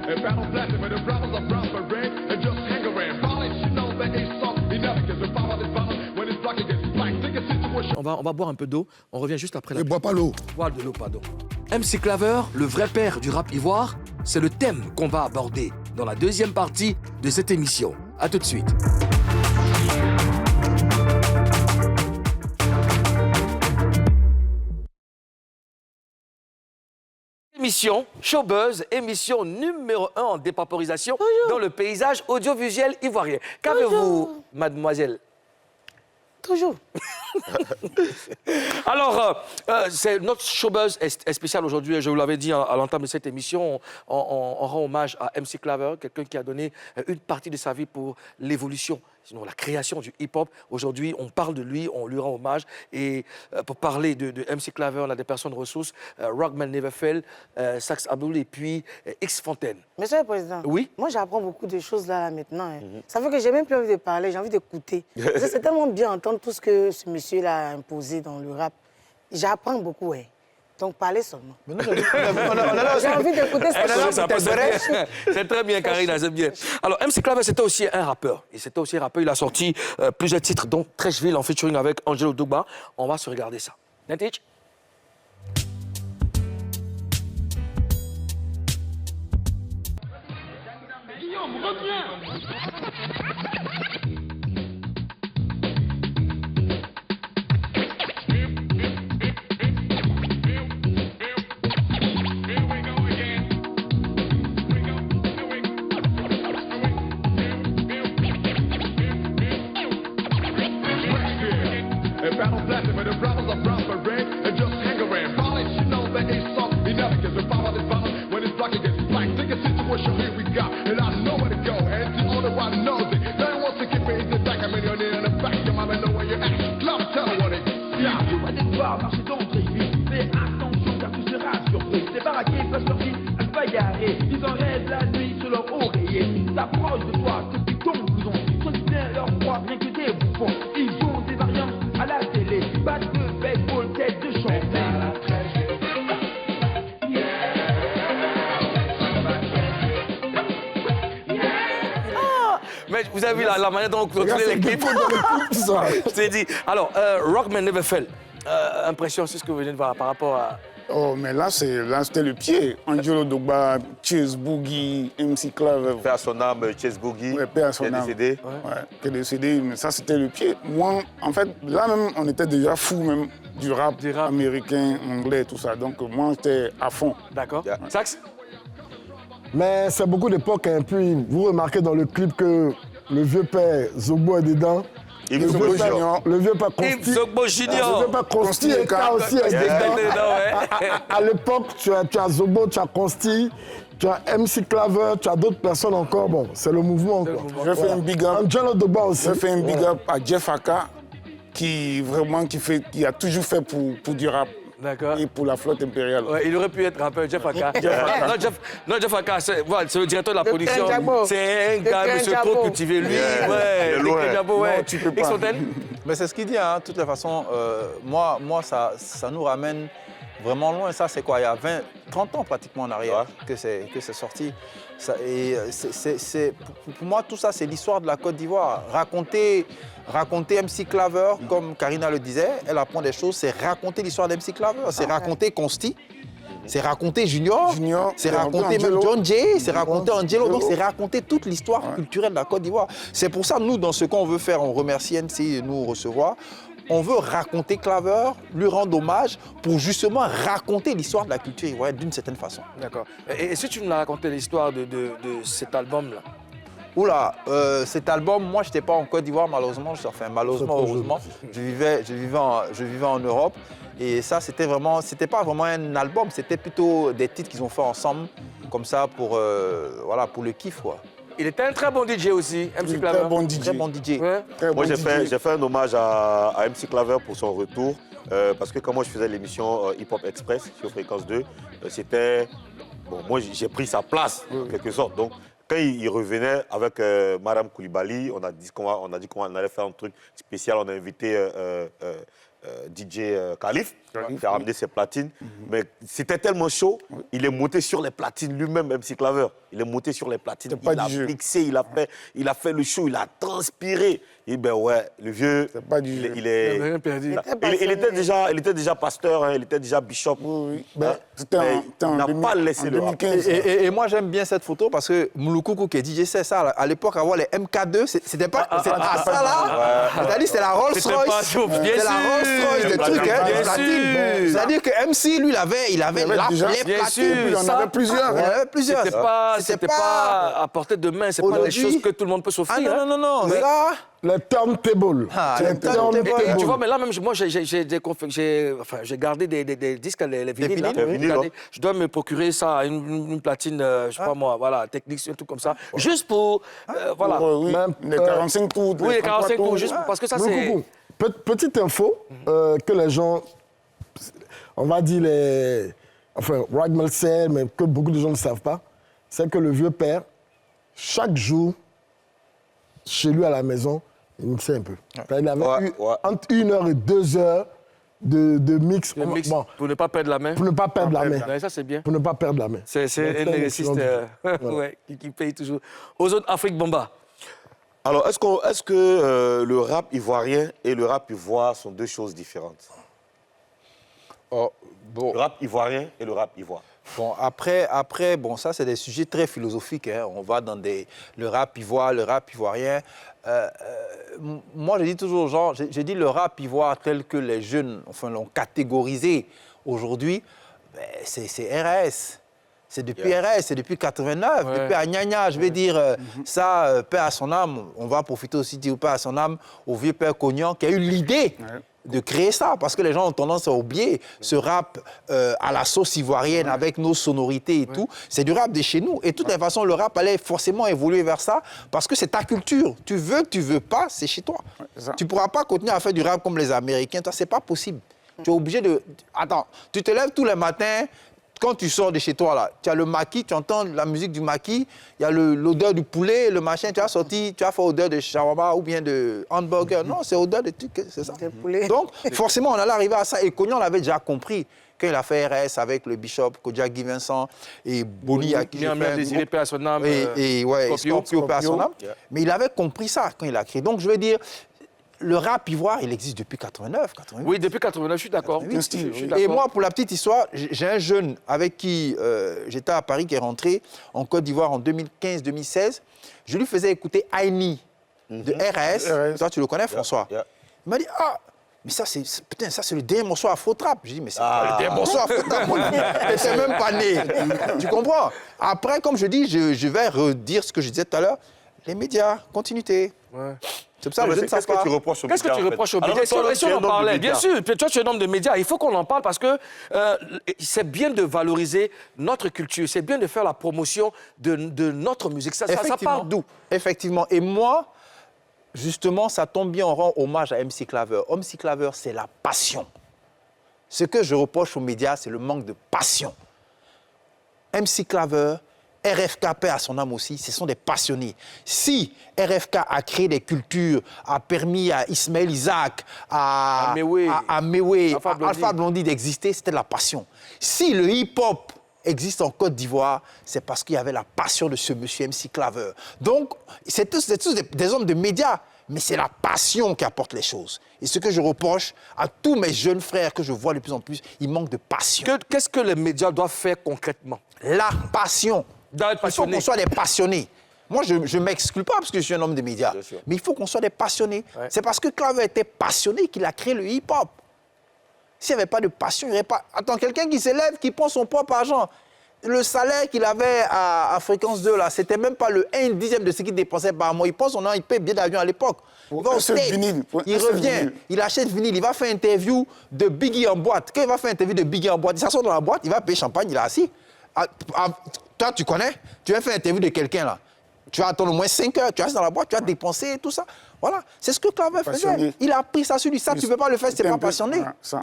If I don't bless it, but the brothers are prospering and just hang around. Finally, she knows that he's soft. He never gets the power this battle when it's black against black. Take a situation. On va boire un peu d'eau. On revient juste après. Ne bois pas l'eau. Boire de l'eau, pardon. MC Claver, le vrai père du rap ivoire, c'est le thème qu'on va aborder dans la deuxième partie de cette émission. À tout de suite. Émission Showbuzz, émission numéro 1 en dépaporisation dans le paysage audiovisuel ivoirien. Qu'avez-vous, mademoiselle? Toujours. Alors, c'est notre showbuzz est spécial aujourd'hui. Je vous l'avais dit à l'entame de cette émission. On rend hommage à MC Claver, quelqu'un qui a donné une partie de sa vie pour l'évolution, sinon la création du hip-hop. Aujourd'hui, on parle de lui, on lui rend hommage. Et pour parler de MC Claver, on a des personnes ressources. Rockman Neverfail, Sax Abdul et puis X Fontaine. Monsieur le Président, Oui. moi j'apprends beaucoup de choses là maintenant. Hein. Ça fait que j'ai même plus envie de parler, j'ai envie d'écouter. Parce que c'est tellement bien d'entendre tout ce que ce monsieur-là a imposé dans le rap. J'apprends beaucoup, hein. Donc parlez seulement. Mais non, J'ai envie d'écouter ça. C'est très bien, Karina, c'est bien. Alors, MC Claver, c'était aussi un rappeur. Il a sorti plusieurs titres, dont Trashville en featuring avec Angelo Dogba. On va se regarder ça. Nantich? Guillaume, reviens! If I don't bless it, but the brothers are prospering and just hang around. Finally, she knows that he's soft. He never gets the power this battle when it's black against black. Take a situation here we got, and I know where to go. And the only one knows it. No one wants to keep it in the back. I'm in your in the back. Your mama know where you're at. Club, tell her what it is. Yeah. Tu vas devoir marcher dans le vie. Fais attention car tu seras surpris. Ces baraqués peuvent sortir à se bagarrer. Ils en rêvent la nuit sur leur oreiller. Ils s'approchent de toi depuis ton blouson. Soutiens leur foi, rien que des bouffons. Ils ont des variantes à la télé. Batte de baseball, tête de chanter. Mais vous avez vu la manière dont vous Regarde, contrôlez les c'est clips. tout ça. Je t'ai dit. Alors, Rockman Neverfail. Impression sur ce que vous venez de voir par rapport à... Oh, mais là, c'était le pied. Angelo Dogba, Chase Boogie, MC Claver. Père à son âme, Chase Boogie, Ouais, paix à son qui est âme. décédé. Ouais, qui est décédé, mais ça, c'était le pied. Moi, en fait, là même, on était déjà fous même du rap, américain, anglais, tout ça. Donc, moi, j'étais à fond. D'accord. Yeah. Sax? Mais c'est beaucoup d'époques. Hein. Puis vous remarquez dans le clip que le vieux père Zogbo est dedans. Yves Le Zogbo vieux père- Junior. Le vieux père Yves Consti. Zogbo Le Junior. vieux père Consti et K aussi est dedans. À l'époque, tu as Zogbo, tu as Consti, tu as MC Claver, tu as d'autres personnes encore. Bon, c'est le mouvement. Quoi. Je fais un big up. Angelo Dogba aussi. Je fais un big up à Jeff Aka, qui a toujours fait pour du rap. D'accord. Et pour la flotte impériale. Ouais, il aurait pu être rappeur, Jeff Aka. Non, Jeff Aka, c'est le directeur de la Le production. Train Jabbo. C'est un gars, Le monsieur Train trop Jabbo. cultivé, lui. Yeah. Ouais, Il est le loin. Train Jabbo, ouais. Non, tu peux pas. X Fontaine? Mais c'est ce qu'il dit, hein. De toute façon, moi ça nous ramène vraiment loin. Ça, c'est quoi? Il y a 30 ans pratiquement en arrière que c'est sorti. Ça, et pour moi, tout ça, c'est l'histoire de la Côte d'Ivoire. Raconter MC Claver, comme Karina le disait, elle apprend des choses, c'est raconter l'histoire d'MC Claver, c'est raconter Consti, c'est raconter Junior, c'est raconter même John Jay, c'est raconter Angelo, donc c'est raconter toute l'histoire culturelle de la Côte d'Ivoire. C'est pour ça, nous, dans ce qu'on veut faire, on remercie MC de nous recevoir. on veut raconter Claver, lui rendre hommage pour justement raconter l'histoire de la culture ivoirienne d'une certaine façon. D'accord. Et si tu nous as raconté l'histoire de cet album-là? Oula, cet album, moi, je n'étais pas en Côte d'Ivoire, malheureusement. Enfin, malheureusement, heureusement. Je vivais en Europe. Et ça, c'était pas vraiment un album, c'était plutôt des titres qu'ils ont fait ensemble, comme ça, pour le kiff, quoi. Il était un très bon DJ aussi, MC Claver. Très bon DJ. Très bon DJ. Ouais. Moi, j'ai fait un hommage à MC Claver pour son retour, parce que quand moi je faisais l'émission Hip Hop Express sur Fréquence 2, c'était... Bon, moi, j'ai pris sa place, en quelque sorte. Donc, quand il revenait avec Madame Koulibaly, on a dit qu'on allait faire un truc spécial. On a invité DJ Khalif, qui a ramené ses platines. Mais c'était tellement chaud, il est monté sur les platines lui-même, MC Claver. Il est monté sur les platines, il a mixé, il a fait le show, il a transpiré. Et ben ouais, le vieux, C'est pas du jeu. Il avait rien perdu. il était déjà pasteur, hein, il était déjà bishop. Oui. Hein, C'était mais en il n'a 2000, pas laissé en le rap. 2015. Et moi, j'aime bien cette photo parce que Mouloukoukou, qui est DJ, c'est ça. À l'époque, avoir les MK2, c'était pas ça là. C'est-à-dire, c'est la Rolls-Royce. C'est la Rolls-Royce des trucs, hein, des platines. C'est-à-dire que MC, lui, il avait les Bien platines. sûr, Il y en avait plusieurs. Il y en avait plusieurs. C'était pas à portée de main, c'est pas des Aujourd'hui- choses que tout le monde peut Ah s'offrir. non, hein. non, non, Mais- ça... Les turntables. Ah, Les les turntables. Et tu vois, mais là même, moi, j'ai gardé des disques, les vinyles. Là. vinyles, Regardez, ouais. je dois me procurer ça, une platine, je sais pas moi, voilà, technique, un truc comme ça, juste pour, voilà. Oui, Même, les 45 tours. Oui, les 45 tours, juste parce que ça, c'est... Mouloukoukou, petite info que les gens, on va dire Ragmal sait, mais que beaucoup de gens ne savent pas, c'est que le vieux père, chaque jour, chez lui à la maison, il mixait un peu. Il avait eu entre 1 heure et 2 heures de mix. Le mix, Bon, pour ne pas perdre la main. pour ne pas perdre la main. Ouais, ça, c'est bien. Pour ne pas perdre la main. C'est un exercice ouais, qui paye toujours. Aux autres, Afrique Bomba. Alors, est-ce que le rap ivoirien et le rap ivoire sont deux choses différentes? Oh, bon. Le rap ivoirien et le rap ivoire. Bon, après, bon, ça, c'est des sujets très philosophiques. Hein. On va dans le rap ivoire, le rap ivoirien. Moi, je dis toujours aux gens, je dis le rap ivoire tel que les jeunes l'ont catégorisé aujourd'hui, ben, c'est RS. C'est depuis RS, c'est depuis 89, depuis Agnagna. Je vais dire, ça, paix à son âme. On va profiter aussi de dire paix à son âme au vieux père Cognan qui a eu l'idée de créer ça, parce que les gens ont tendance à oublier ce rap à la sauce ivoirienne avec nos sonorités et tout. C'est du rap de chez nous. Et de toute façon, le rap allait forcément évoluer vers ça, parce que c'est ta culture. Tu veux pas, c'est chez toi. Tu ne pourras pas continuer à faire du rap comme les Américains. Toi, c'est pas possible. Tu es obligé de... Attends, tu te lèves tous les matins, quand tu sors de chez toi, là, tu as le maquis, tu entends la musique du maquis, il y a l'odeur du poulet, le machin, tu as sorti, tu as fait odeur de shawarma ou bien de hamburger. Non, c'est odeur de trucs, c'est ça. Poulet. Donc, forcément, on allait arriver à ça. Et Cognan l'avait déjà compris quand il a fait RS avec le Bishop, Kodja Guy Vincent et Boni, à qui j'ai fait un Désiré, groupe. paix à son âme. Et Scorpio, paix à son âme. Yeah. Mais il avait compris ça quand il a créé. Donc, je veux dire, le rap ivoire, il existe depuis 89, 88. Oui, depuis 89, je suis d'accord. Oui. Je suis Et d'accord. moi, pour la petite histoire, j'ai un jeune avec qui j'étais à Paris qui est rentré en Côte d'Ivoire en 2015-2016. Je lui faisais écouter Aini de RS. Toi, tu le connais, François? Yeah. Il m'a dit, ah, mais ça, c'est le dernier morceau Afro-Trap. J'ai dit, mais c'est pas le dernier morceau Afro-Trap. T'étais même pas né. Tu comprends? Après, comme je dis, je vais redire ce que je disais tout à l'heure. Les médias, continuité. C'est pour ça que les jeunes ne savent Qu'est-ce que pas. tu reproches aux médias? Qu'est-ce que tu reproches aux médias? Si on en parlait, bien sûr, toi tu es un homme de médias, il faut qu'on en parle parce que c'est bien de valoriser notre culture, c'est bien de faire la promotion de notre musique. Ça part d'où? Effectivement. Et moi, justement, ça tombe bien, on rend hommage à MC Claver. MC Claver, c'est la passion. Ce que je reproche aux médias, c'est le manque de passion. MC Claver, RFK, paix à son âme aussi, ce sont des passionnés. Si RFK a créé des cultures, a permis à Ismaël Isaac, à Mewe, à Alpha Blondy d'exister, c'était de la passion. Si le hip-hop existe en Côte d'Ivoire, c'est parce qu'il y avait la passion de ce monsieur MC Claver. Donc, c'est tous des hommes de médias, mais c'est la passion qui apporte les choses. Et ce que je reproche à tous mes jeunes frères que je vois de plus en plus, ils manquent de passion. Qu'est-ce que les médias doivent faire concrètement? La passion. Il faut qu'on soit des passionnés. Moi, je ne m'exclus pas parce que je suis un homme de médias. Bien sûr. Mais il faut qu'on soit des passionnés. C'est parce que Claver était passionné qu'il a créé le hip-hop. S'il n'y avait pas de passion, il n'y aurait pas... Attends, quelqu'un qui s'élève, qui prend son propre argent. Le salaire qu'il avait à Fréquence 2, là, c'était même pas le 1/10 de ce qu'il dépensait par mois. Il pense qu'on a un billet d'avion à l'époque. Il va au seul States, vinyle, pour il un seul revient, vinyle. il achète vinyle, il va faire une interview de Biggie en boîte. Quand il va faire une interview de Biggie en boîte, il s'assoit dans la boîte, il va payer champagne, il est assis. Toi, tu connais, tu vas faire une interview de quelqu'un, là. Tu vas attendre au moins 5 heures, tu restes dans la boîte, tu vas dépenser, tout ça. Voilà, c'est ce que Claver faisait. Passionné. Il a appris ça sur lui. Ça, tu ne peux pas le faire si tu n'es pas passionné. Voilà, ça.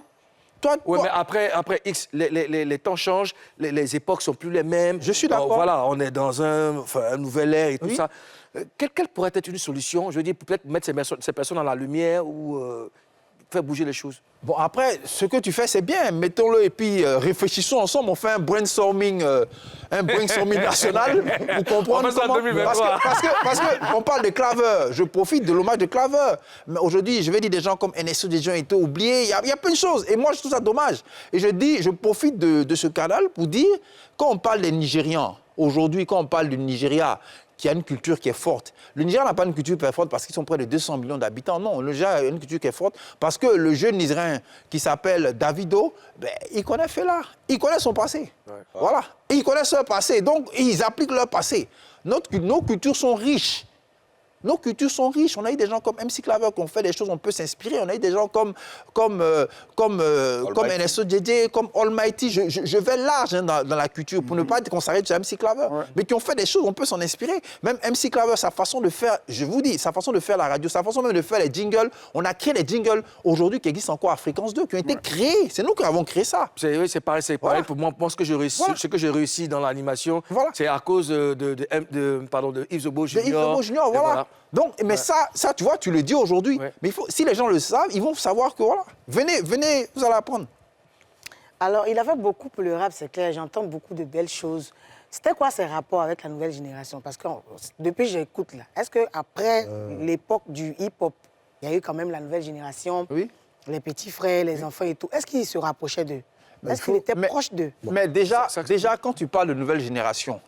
Toi, Oui, toi- mais après X, les temps changent, les époques sont plus les mêmes. Je suis d'accord. Voilà, on est dans un nouvel ère et tout Oui. ça. Quelle pourrait être une solution? Je veux dire, peut-être mettre ces personnes dans la lumière ou faire bouger les choses. Bon, après, ce que tu fais, c'est bien. Mettons-le et puis réfléchissons ensemble. On fait un brainstorming national pour comprendre On fait ça en comment... 2023. Parce que on parle de Claver. Je profite de l'hommage de Claver. Mais aujourd'hui, je vais dire des gens comme NSO, des gens étaient oubliés. Il y a plein de choses. Et moi, je trouve ça dommage. Et je profite de ce canal pour dire, quand on parle des Nigérians, aujourd'hui, quand on parle du Nigeria, qui a une culture qui est forte. Le Nigeria n'a pas une culture très forte parce qu'ils sont près de 200 millions d'habitants. Non, le Nigeria a une culture qui est forte parce que le jeune Nigérien qui s'appelle Davido, ben, il connaît Fela, il connaît son passé. Voilà, et ils connaissent leur passé, donc ils appliquent leur passé. Nos cultures sont riches. Nos cultures sont riches. On a eu des gens comme MC Claver qui ont fait des choses, on peut s'inspirer. On a eu des gens comme NSO JJ, comme Almighty. Je vais large hein, dans la culture pour ne pas dire qu'on s'arrête sur MC Claver. Mais qui ont fait des choses, on peut s'en inspirer. Même MC Claver, sa façon de faire, je vous dis, sa façon de faire la radio, sa façon même de faire les jingles. On a créé des jingles aujourd'hui qui existent encore à Fréquence 2, qui ont été créés. C'est nous qui avons créé ça. Oui, c'est pareil, Voilà. pour moi. Moi, ce que j'ai réussi, Voilà. ce que j'ai réussi dans l'animation, Voilà. c'est à cause de Yves Zobo De Junior. Yves Zobo Junior, Et voilà. Donc, mais ça, tu vois, tu le dis aujourd'hui. Ouais. Mais si les gens le savent, ils vont savoir que voilà, venez, vous allez apprendre. Alors, il a fait beaucoup pour le rap, c'est clair. J'entends beaucoup de belles choses. C'était quoi ses rapports avec la nouvelle génération? Parce que depuis que j'écoute, là, est-ce qu'après l'époque du hip-hop, il y a eu quand même la nouvelle génération, Oui. les petits frères, les enfants et tout, est-ce qu'il se rapprochait d'eux? Est-ce qu'il était proche d'eux? Mais déjà, quand tu parles de nouvelle génération,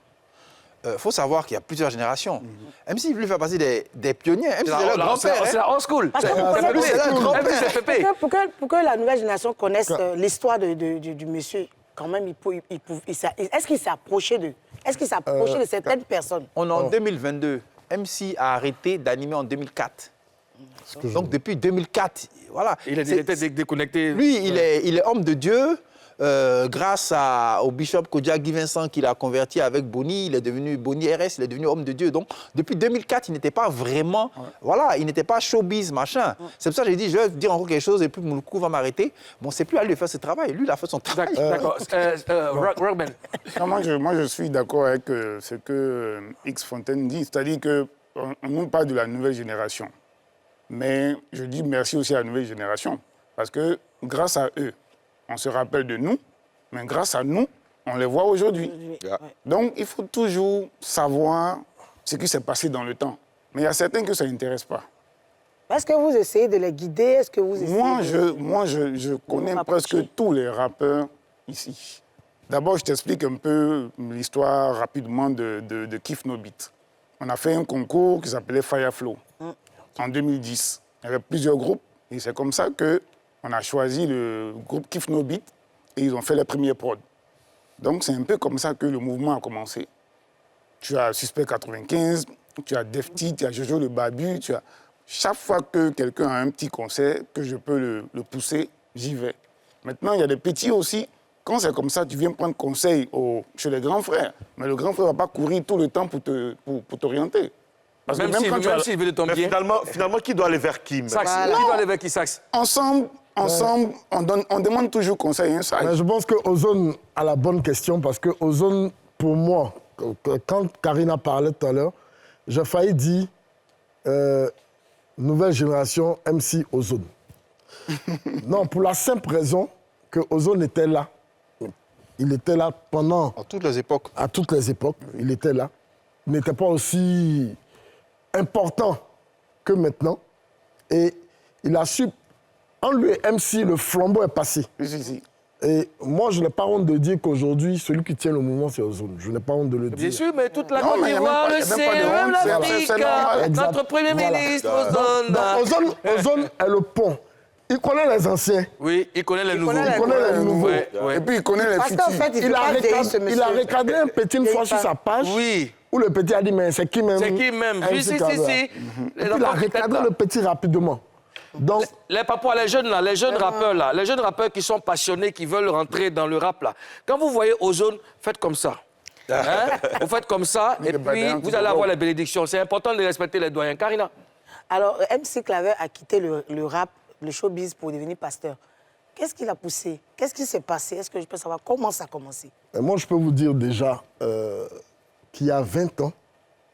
il faut savoir qu'il y a plusieurs générations. Même s'il veut faire partie des pionniers, même si c'est leur grand-père. C'est la old school. Parce que C'est vous connaissez- c'est leur grand-père. c'est FFP. Pour que la nouvelle génération connaisse l'histoire du monsieur, quand même, est-ce qu'il s'est approché d'eux? Est-ce qu'il s'est approché de certaines personnes? On est en 2022. MC a arrêté d'animer en 2004. Donc depuis 2004, voilà. Il était déconnecté. Lui, il est homme de Dieu. Grâce au bishop Kodja Guy Vincent qu'il a converti avec Boni, il est devenu Boni RS, il est devenu homme de Dieu. Donc, depuis 2004, il n'était pas vraiment, voilà, il n'était pas showbiz, machin. C'est pour ça que j'ai dit, je vais dire encore quelque chose et puis Mouloukou va m'arrêter. Bon, c'est plus à lui de faire ce travail. Lui, il a fait son travail. D'accord. Rockman. Non, moi, je suis d'accord avec ce que X Fontaine dit, c'est-à-dire qu'on nous parle de la nouvelle génération. Mais je dis merci aussi à la nouvelle génération, parce que grâce à eux, on se rappelle de nous, mais grâce à nous, on les voit aujourd'hui. Yeah. Donc, il faut toujours savoir ce qui s'est passé dans le temps. Mais il y a certains que ça n'intéresse pas. Est-ce que vous essayez de les guider? Est-ce que vous essayez Moi, je connais rapprocher. presque tous les rappeurs ici. D'abord, je t'explique un peu l'histoire rapidement de Kiff No Beat. On a fait un concours qui s'appelait Fireflow en 2010. Il y avait plusieurs groupes et c'est comme ça qu'on a choisi le groupe Kiff No Beat et ils ont fait les premiers prods. Donc, c'est un peu comme ça que le mouvement a commencé. Tu as Suspect 95, tu as Defty, tu as Jojo le Babu, tu as... Chaque fois que quelqu'un a un petit concert, que je peux le pousser, j'y vais. Maintenant, il y a des petits aussi. Quand c'est comme ça, tu viens prendre conseil chez les grands frères. Mais le grand frère ne va pas courir tout le temps pour t'orienter. Parce que Même s'il veut de ton Mais bien. finalement, qui doit aller vers qui même? Sax. Qui doit aller vers qui, Sax? Ensemble, on demande toujours conseil. Hein, ça. Mais je pense que Ozone a la bonne question parce que Ozone, pour moi, quand Karina parlait tout à l'heure, j'ai failli dire nouvelle génération MC Ozone. Non, pour la simple raison que Ozone était là. Il était là pendant... À toutes les époques. À toutes les époques, il était là. Il n'était pas aussi important que maintenant. Et il a su... En lui, MC, le flambeau est passé. Si. Et moi, je n'ai pas honte de dire qu'aujourd'hui, celui qui tient le mouvement, c'est Ozone. Je n'ai pas honte de le dire. Bien sûr, mais toute la Non, Côte mais il y a d'Ivoire même le pas- il y a sait, même pas de même honte, l'Afrique, c'est normal. notre Premier Voilà. ministre, Donc, Ozone est le pont. Il connaît les anciens. Oui, il connaît les nouveaux. connaît Il connaît les nouveaux. Ouais, ouais. Et puis, il connaît les Parce futurs. qu'en fait, il Il faut a, pas vieillir ce il a monsieur. recadré un petit une fois sur sa page. Oui. Où le petit a dit, mais c'est qui même C'est qui même? MC Oui, si. Claver. Les Et puis, il a enfants qui recadré têtent, le là. petit rapidement. Donc, Les papouas, les jeunes là, les jeunes rappeurs là, les jeunes rappeurs qui sont passionnés, qui veulent rentrer dans le rap là. Quand vous voyez Ozone, faites comme ça. Hein? Vous faites comme ça et puis vous allez avoir les bénédictions. C'est important de respecter les doyens. Karina? Alors, MC Claver a quitté le rap, le showbiz pour devenir pasteur. Qu'est-ce qui l'a poussé? Qu'est-ce qui s'est passé? Est-ce que je peux savoir comment ça a commencé? et moi, je peux vous dire déjà qu'il y a 20 ans,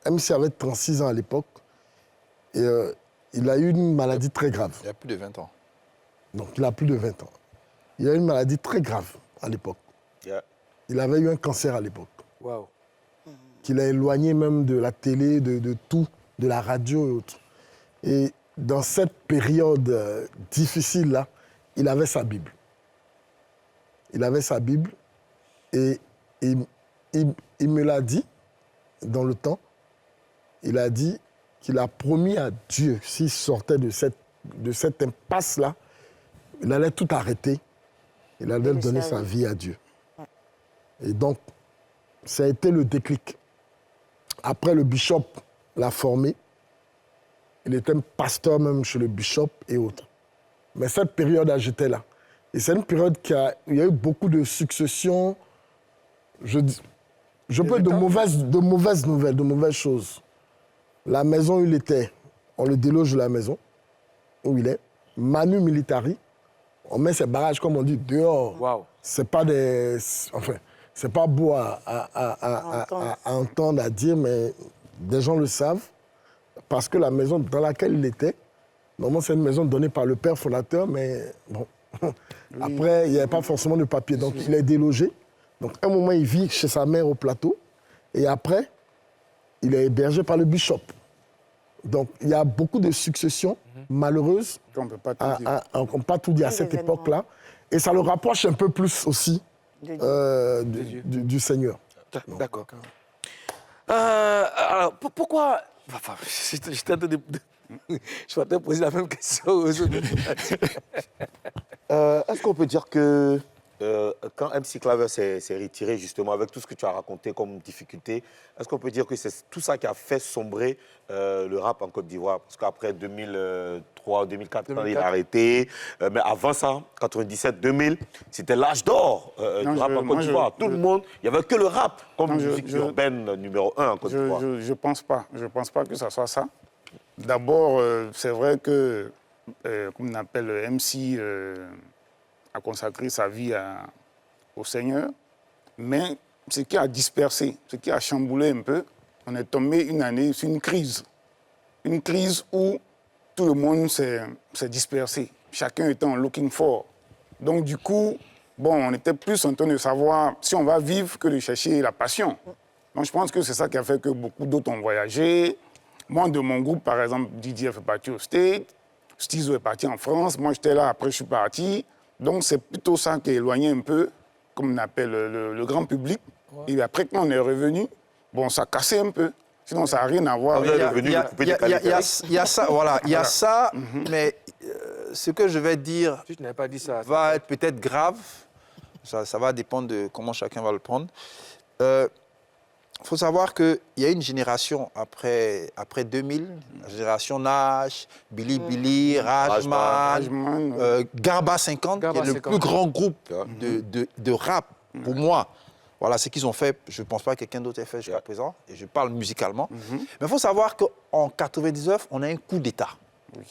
MC avait 36 ans à l'époque, et il a eu une maladie très grave. Il y a plus de 20 ans. Donc, il a plus de 20 ans. Il a eu une maladie très grave à l'époque. Yeah. Il avait eu un cancer à l'époque, Waouh. qu'il a éloigné même de la télé, de tout, de la radio et autres. Et dans cette période difficile-là, il avait sa Bible. Il avait sa Bible et il me l'a dit dans le temps. Il a dit qu'il a promis à Dieu, s'il sortait de cette impasse-là, il allait tout arrêter. Il allait donner sa vie à Dieu. Et donc, ça a été le déclic. Après, le bishop l'a formé. Il était pasteur même chez le bishop et autres. Mais cette période-là, j'étais là. Et c'est une période où il y a eu beaucoup de successions, je peux de mauvaises nouvelles, de mauvaises choses. La maison où il était, on le déloge de la maison où il est. Manu Militari, on met ses barrages, comme on dit, dehors. Waouh. C'est pas des... Enfin, c'est pas beau à entendre, à dire, mais des gens le savent. Parce que la maison dans laquelle il était, normalement, c'est une maison donnée par le père fondateur, mais bon, après, il n'y avait pas forcément de papier. Donc, il est délogé. Donc, à un moment, il vit chez sa mère au plateau. Et après, il est hébergé par le bishop. Donc, il y a beaucoup de successions malheureuses. On ne peut pas tout dire. On ne peut pas tout dire à cette événements. époque-là. Et ça le rapproche un peu plus aussi du Seigneur. D'accord. Alors, pourquoi... Enfin, j'étais en train de... Je suis en train de poser la même question aux autres. Est-ce qu'on peut dire que quand MC Claver s'est retiré, justement, avec tout ce que tu as raconté comme difficulté, est-ce qu'on peut dire que c'est tout ça qui a fait sombrer le rap en Côte d'Ivoire? Parce qu'après 2003, 2004, quand il a arrêté, mais avant ça, 97-2000, c'était l'âge d'or du rap en Côte d'Ivoire. Tout le monde, il n'y avait que le rap comme musique urbaine numéro 1 en Côte d'Ivoire. Je pense pas. Je ne pense pas que ça soit ça. D'abord, c'est vrai que, comme on appelle le MC, a consacré sa vie au Seigneur, mais ce qui a dispersé, ce qui a chamboulé un peu, on est tombé une année sur une crise. Une crise où tout le monde s'est dispersé. Chacun était en looking for. Donc du coup, bon, on était plus en train de savoir si on va vivre que de chercher la passion. Donc je pense que c'est ça qui a fait que beaucoup d'autres ont voyagé. Moi, de mon groupe, par exemple, Didier fait partie au State, Stizo est parti en France, moi j'étais là, après je suis parti. Donc c'est plutôt ça qui a éloigné un peu, comme on appelle le grand public. Ouais. Et après, quand on est revenu, bon, ça cassait un peu. Sinon, ça n'a rien à voir. Il y a ça, voilà, il y a ça, mais ce que je vais dire va être peut-être grave. Ça va dépendre de comment chacun va le prendre. Il faut savoir qu'il y a une génération après 2000, la génération Nash, Billy Billy, Rajman, Garba 50, qui est le plus grand groupe de rap pour moi. Voilà ce qu'ils ont fait. Je ne pense pas que quelqu'un d'autre ait fait jusqu'à présent. Et je parle musicalement. Mais il faut savoir qu'en 99, on a un coup d'État. Oui.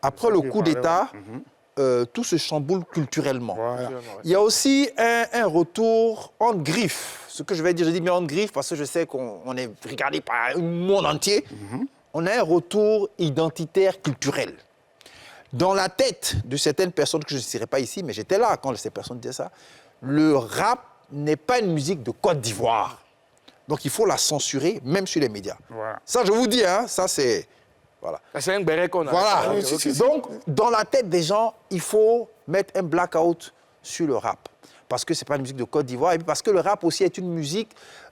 Après le coup d'État, tout se chamboule culturellement. Voilà. Il y a aussi un retour en griffe. Ce que je vais dire, je dis bien en griffe parce que je sais qu'on est regardé par le monde entier. On a un retour identitaire culturel. Dans la tête de certaines personnes, que je ne citerai pas ici, mais j'étais là quand ces personnes disaient ça, le rap n'est pas une musique de Côte d'Ivoire. Donc il faut la censurer, même sur les médias. Voilà. Ça, je vous dis, hein, ça c'est... Voilà. C'est un béret qu'on a. Voilà. Donc, dans la tête des gens, il faut mettre un blackout sur le rap. Parce que ce n'est pas une musique de Côte d'Ivoire, et puis parce que le rap aussi est une musique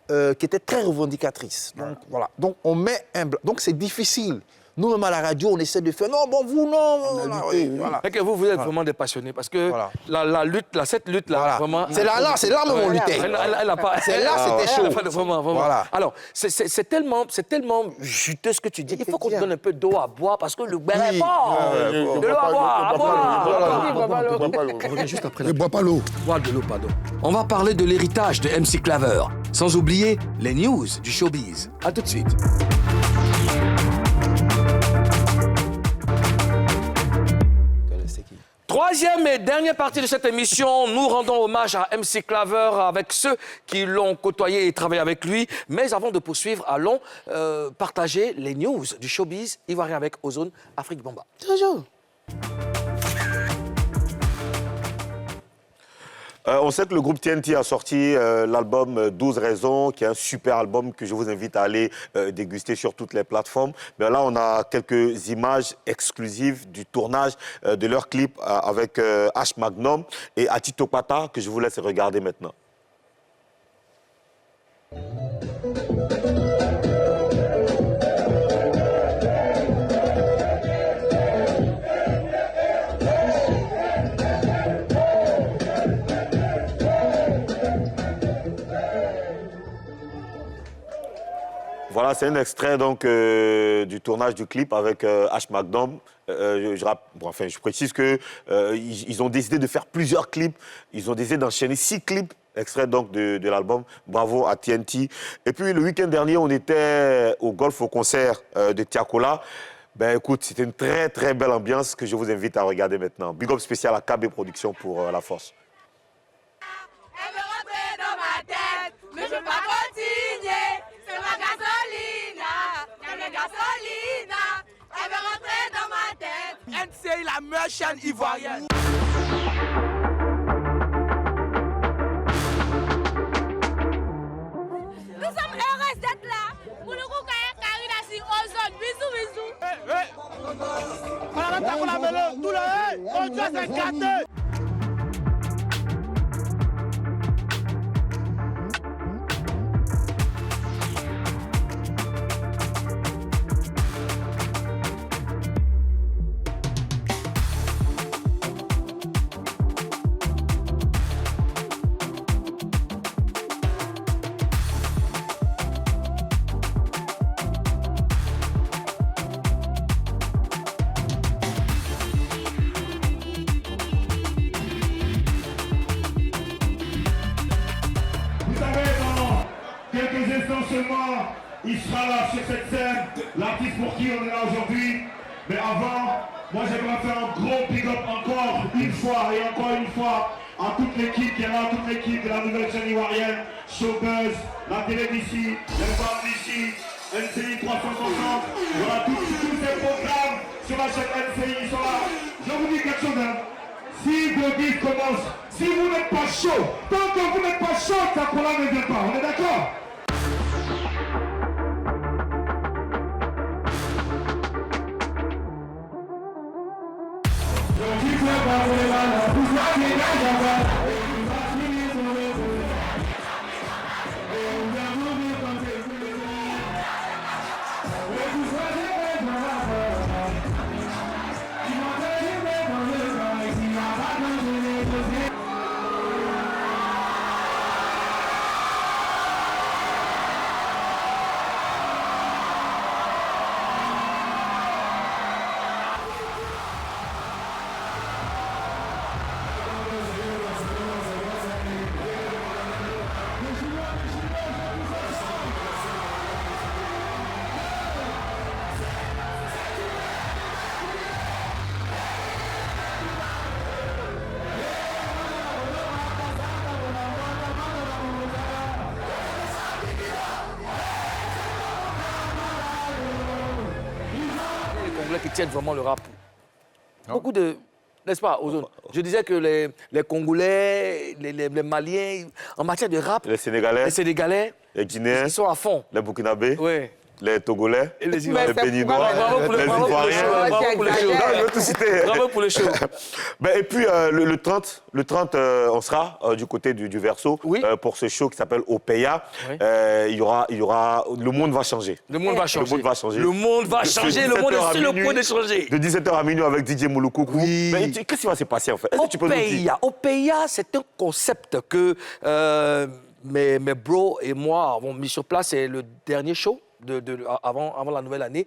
qui était très revendicatrice. Donc, voilà. Donc, on met un blanc. Donc, c'est difficile. Nous-mêmes à la radio, on essaie de faire non, bon, vous, non. Voilà. C'est que vous êtes vraiment des passionnés parce que la lutte, cette lutte-là, Voilà. vraiment. C'est là même on luttait. Elle a pas. C'est là, c'était chaud. Vraiment. Voilà. Alors, c'est tellement juteux ce que tu dis. Il faut qu'on te donne un peu d'eau à boire parce que le bain est fort. De l'eau à boire. On revient juste après. Ne bois pas l'eau. Boire de l'eau, pardon. On va parler de l'héritage de MC Claver, sans oublier les news du showbiz. À tout de suite. Troisième et dernière partie de cette émission, nous rendons hommage à MC Claver avec ceux qui l'ont côtoyé et travaillé avec lui. Mais avant de poursuivre, allons partager les news du showbiz ivoirien avec Ozone Afrique Bamba. Toujours. On sait que le groupe TNT a sorti l'album 12 raisons, qui est un super album que je vous invite à aller déguster sur toutes les plateformes. Mais là, on a quelques images exclusives du tournage de leur clip avec H Magnum et Ati Topata, que je vous laisse regarder maintenant. Voilà, c'est un extrait donc, du tournage du clip avec H Magnum. Je précise qu'ils ont décidé de faire plusieurs clips. Ils ont décidé d'enchaîner 6 clips, extraits donc de l'album. Bravo à TNT. Et puis le week-end dernier, on était au Golf au concert de Tiakola. Ben écoute, c'était une très très belle ambiance que je vous invite à regarder maintenant. Big up spécial à KB Productions pour la force. Elle veut rentrer dans ma tête, mais je veux pas continuer. C'est ma gasolina, elle est gasolina. Elle veut rentrer dans ma tête. NCI, la meilleure chaîne ivoirienne. Nous sommes heureux d'être là. Pour le coup, Karina sur Ozone. Bisous, bisous. On a même la mêlée, tout le on doit se gâter. Quelques instants seulement, il sera là sur cette scène, l'artiste pour qui on est là aujourd'hui. Mais avant, moi j'aimerais faire un gros big up encore une fois et encore une fois à toute l'équipe qui est là, toute l'équipe de la nouvelle chaîne ivoirienne, Showbuzz, la télé d'ici, les femmes d'ici, NCI 360. Voilà, tous ces programmes sur la chaîne NCI, ils sont là. Je vous dis quelque chose, hein. Si vos disques commencent, si vous n'êtes pas chaud, tant que vous n'êtes pas chaud, Tiakola ne vient pas, on est d'accord? Qui tiennent vraiment le rap. Beaucoup de... N'est-ce pas, Ozone? Je disais que les Congolais, les Maliens, en matière de rap... Les Sénégalais. Les Guinéens. Ils sont à fond. Les Burkinabés. Oui. les Togolais, Et les les Ivoiriens. Béninois, Bravo pour le les show. Ivoiriens. Bravo pour le show. Non, je veux tout citer. Bravo pour le show. Et puis le 30, on sera du côté du Verseau pour ce show qui s'appelle Opeya. Oui. Il y aura, le monde va changer. Le monde va changer. Le monde va changer. Le monde va changer. Le monde est sur le point de changer. De 17h à minuit avec DJ Moulokoukou. Mais qu'est-ce qui va se passer en fait? Est-ce que tu peux nous dire? Opeya, c'est un concept que mes bros et moi avons mis sur place. C'est le dernier show avant la nouvelle année.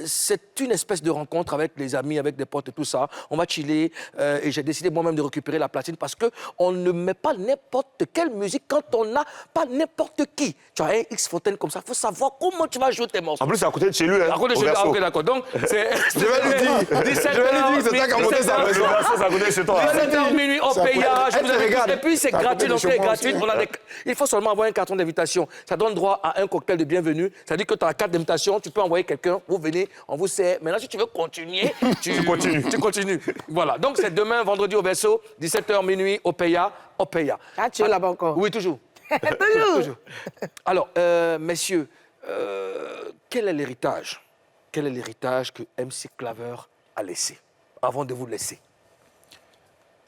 C'est une espèce de rencontre avec les amis, avec des potes et tout ça. On va chiller et j'ai décidé moi-même de récupérer la platine parce qu'on ne met pas n'importe quelle musique quand on n'a pas n'importe qui. Tu as un X Fontaine comme ça, il faut savoir comment tu vas jouer tes morceaux. En plus, c'est à côté de chez lui. À côté de chez lui, ok, d'accord. Donc, c'est... Je vais lui dire. 17 Je vais lui dire, c'est toi qui as monté ça. Le Verseau, c'est à côté de chez toi. 17h minuit, Opeya, je vous regarde. Et puis c'est Ça gratuit, coûte l'entrée des est chevaux gratuite. aussi. Il faut seulement avoir un carton d'invitation. Ça donne droit à un cocktail de bienvenue. C'est-à-dire que tu as la carte d'invitation, tu peux envoyer quelqu'un, vous venez, on vous sert. Maintenant, si tu veux continuer, tu continues. Voilà. Donc c'est demain, vendredi au Verseau, 17h minuit, Opeya. Ah, tu es là-bas encore? Oui, toujours. Toujours. Alors, messieurs, quel est l'héritage? Quel est l'héritage que MC Claver a laissé avant de vous laisser?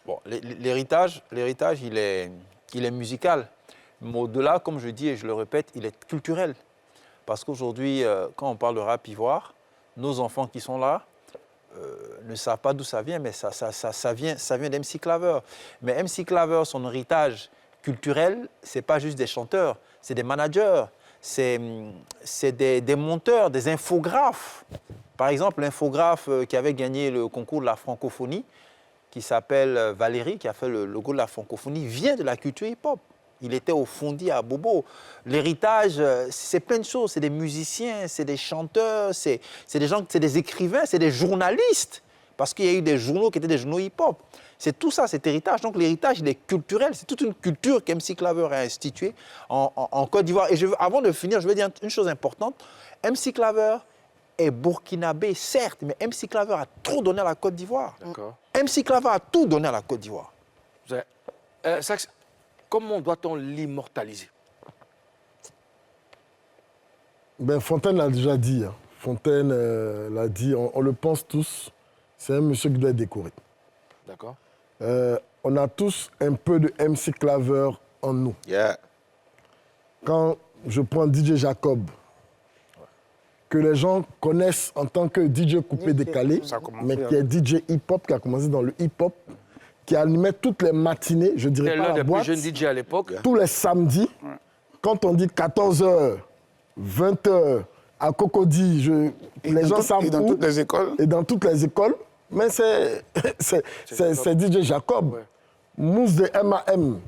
Bon, l'héritage, il est musical. Mais au-delà, comme je dis et je le répète, il est culturel. Parce qu'aujourd'hui, quand on parle de rap ivoire, nos enfants qui sont là ne savent pas d'où ça vient, mais ça vient d'MC Claver. Mais MC Claver, son héritage culturel, ce n'est pas juste des chanteurs, c'est des managers, c'est des monteurs, des infographes. Par exemple, l'infographe qui avait gagné le concours de la francophonie, qui s'appelle Valérie, qui a fait le logo de la francophonie, vient de la culture hip-hop. Il était au Fondi à Bobo. L'héritage, c'est plein de choses. C'est des musiciens, c'est des chanteurs, c'est des gens, c'est des écrivains, c'est des journalistes. Parce qu'il y a eu des journaux qui étaient des journaux hip-hop. C'est tout ça, cet héritage. Donc l'héritage, il est culturel. C'est toute une culture qu'MC Claver a instituée en Côte d'Ivoire. Et avant de finir, je veux dire une chose importante. MC Claver est burkinabé, certes, mais MC Claver a trop donné à la Côte d'Ivoire. MC Claver a tout donné à la Côte d'Ivoire. Comment doit-on l'immortaliser? Ben, Fontaine l'a déjà dit. Hein. Fontaine l'a dit, on le pense tous. C'est un monsieur qui doit être décoré. D'accord. On a tous un peu de MC Claver en nous. Yeah. Quand je prends DJ Jacob, que les gens connaissent en tant que DJ coupé décalé, mais qui est DJ hip-hop, qui a commencé dans le hip-hop, qui animait toutes les matinées, je dirais pas la boîte. L'un des plus jeunes DJ à l'époque. Tous les samedis, quand on dit 14h, 20h, à Cocody, les gens savent où. Et dans toutes les écoles. Et dans toutes les écoles. Mais c'est DJ Jacob. Ouais. Mousse de MAM.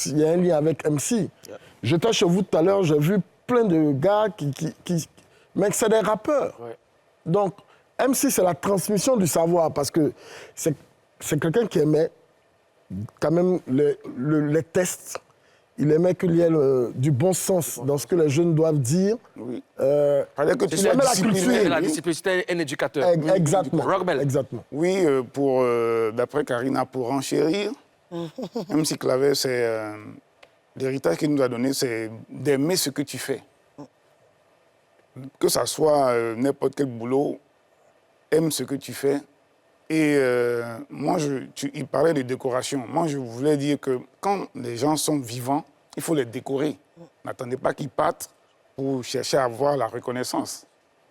Il y a un lien avec MC. Yeah. J'étais chez vous tout à l'heure, j'ai vu plein de gars qui mais c'est des rappeurs. Ouais. Donc, MC, c'est la transmission du savoir parce que c'est quelqu'un qui aimait quand même les tests. Il aimait qu'il y ait du bon sens dans ce que les jeunes doivent dire. Oui. Fallait que tu sois discipliné. La discipline, c'était un éducateur. Exactement. Rockbell. Exactement. Oui, d'après Karina, pour enchérir, MC Claver, c'est l'héritage qu'il nous a donné, c'est d'aimer ce que tu fais. Que ça soit n'importe quel boulot, aime ce que tu fais. Et moi, il parlait de décoration. Moi, je voulais dire que quand les gens sont vivants, il faut les décorer. N'attendez pas qu'ils partent pour chercher à avoir la reconnaissance.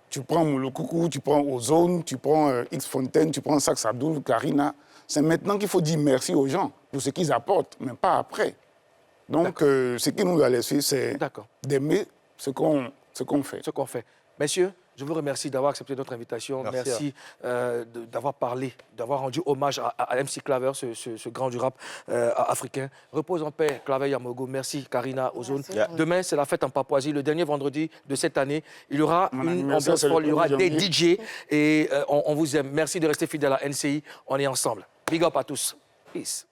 Tu prends Moulokoukou, tu prends Ozone, tu prends X Fontaine, tu prends Sax Abdul, Karina. C'est maintenant qu'il faut dire merci aux gens pour ce qu'ils apportent, mais pas après. Donc, ce qu'il nous a laissé, c'est d'aimer ce qu'on fait. Ce qu'on fait. Messieurs, je vous remercie d'avoir accepté notre invitation. Merci d'avoir parlé, d'avoir rendu hommage à MC Claver, ce grand du rap africain. Repose en paix, Claver Yamogo. Merci, Karina, Ozone. Demain, c'est la fête en Papouasie. Le dernier vendredi de cette année, il y aura une ambiance folle, il y aura des DJ. Et on vous aime. Merci de rester fidèle à NCI. On est ensemble. Big up à tous. Peace.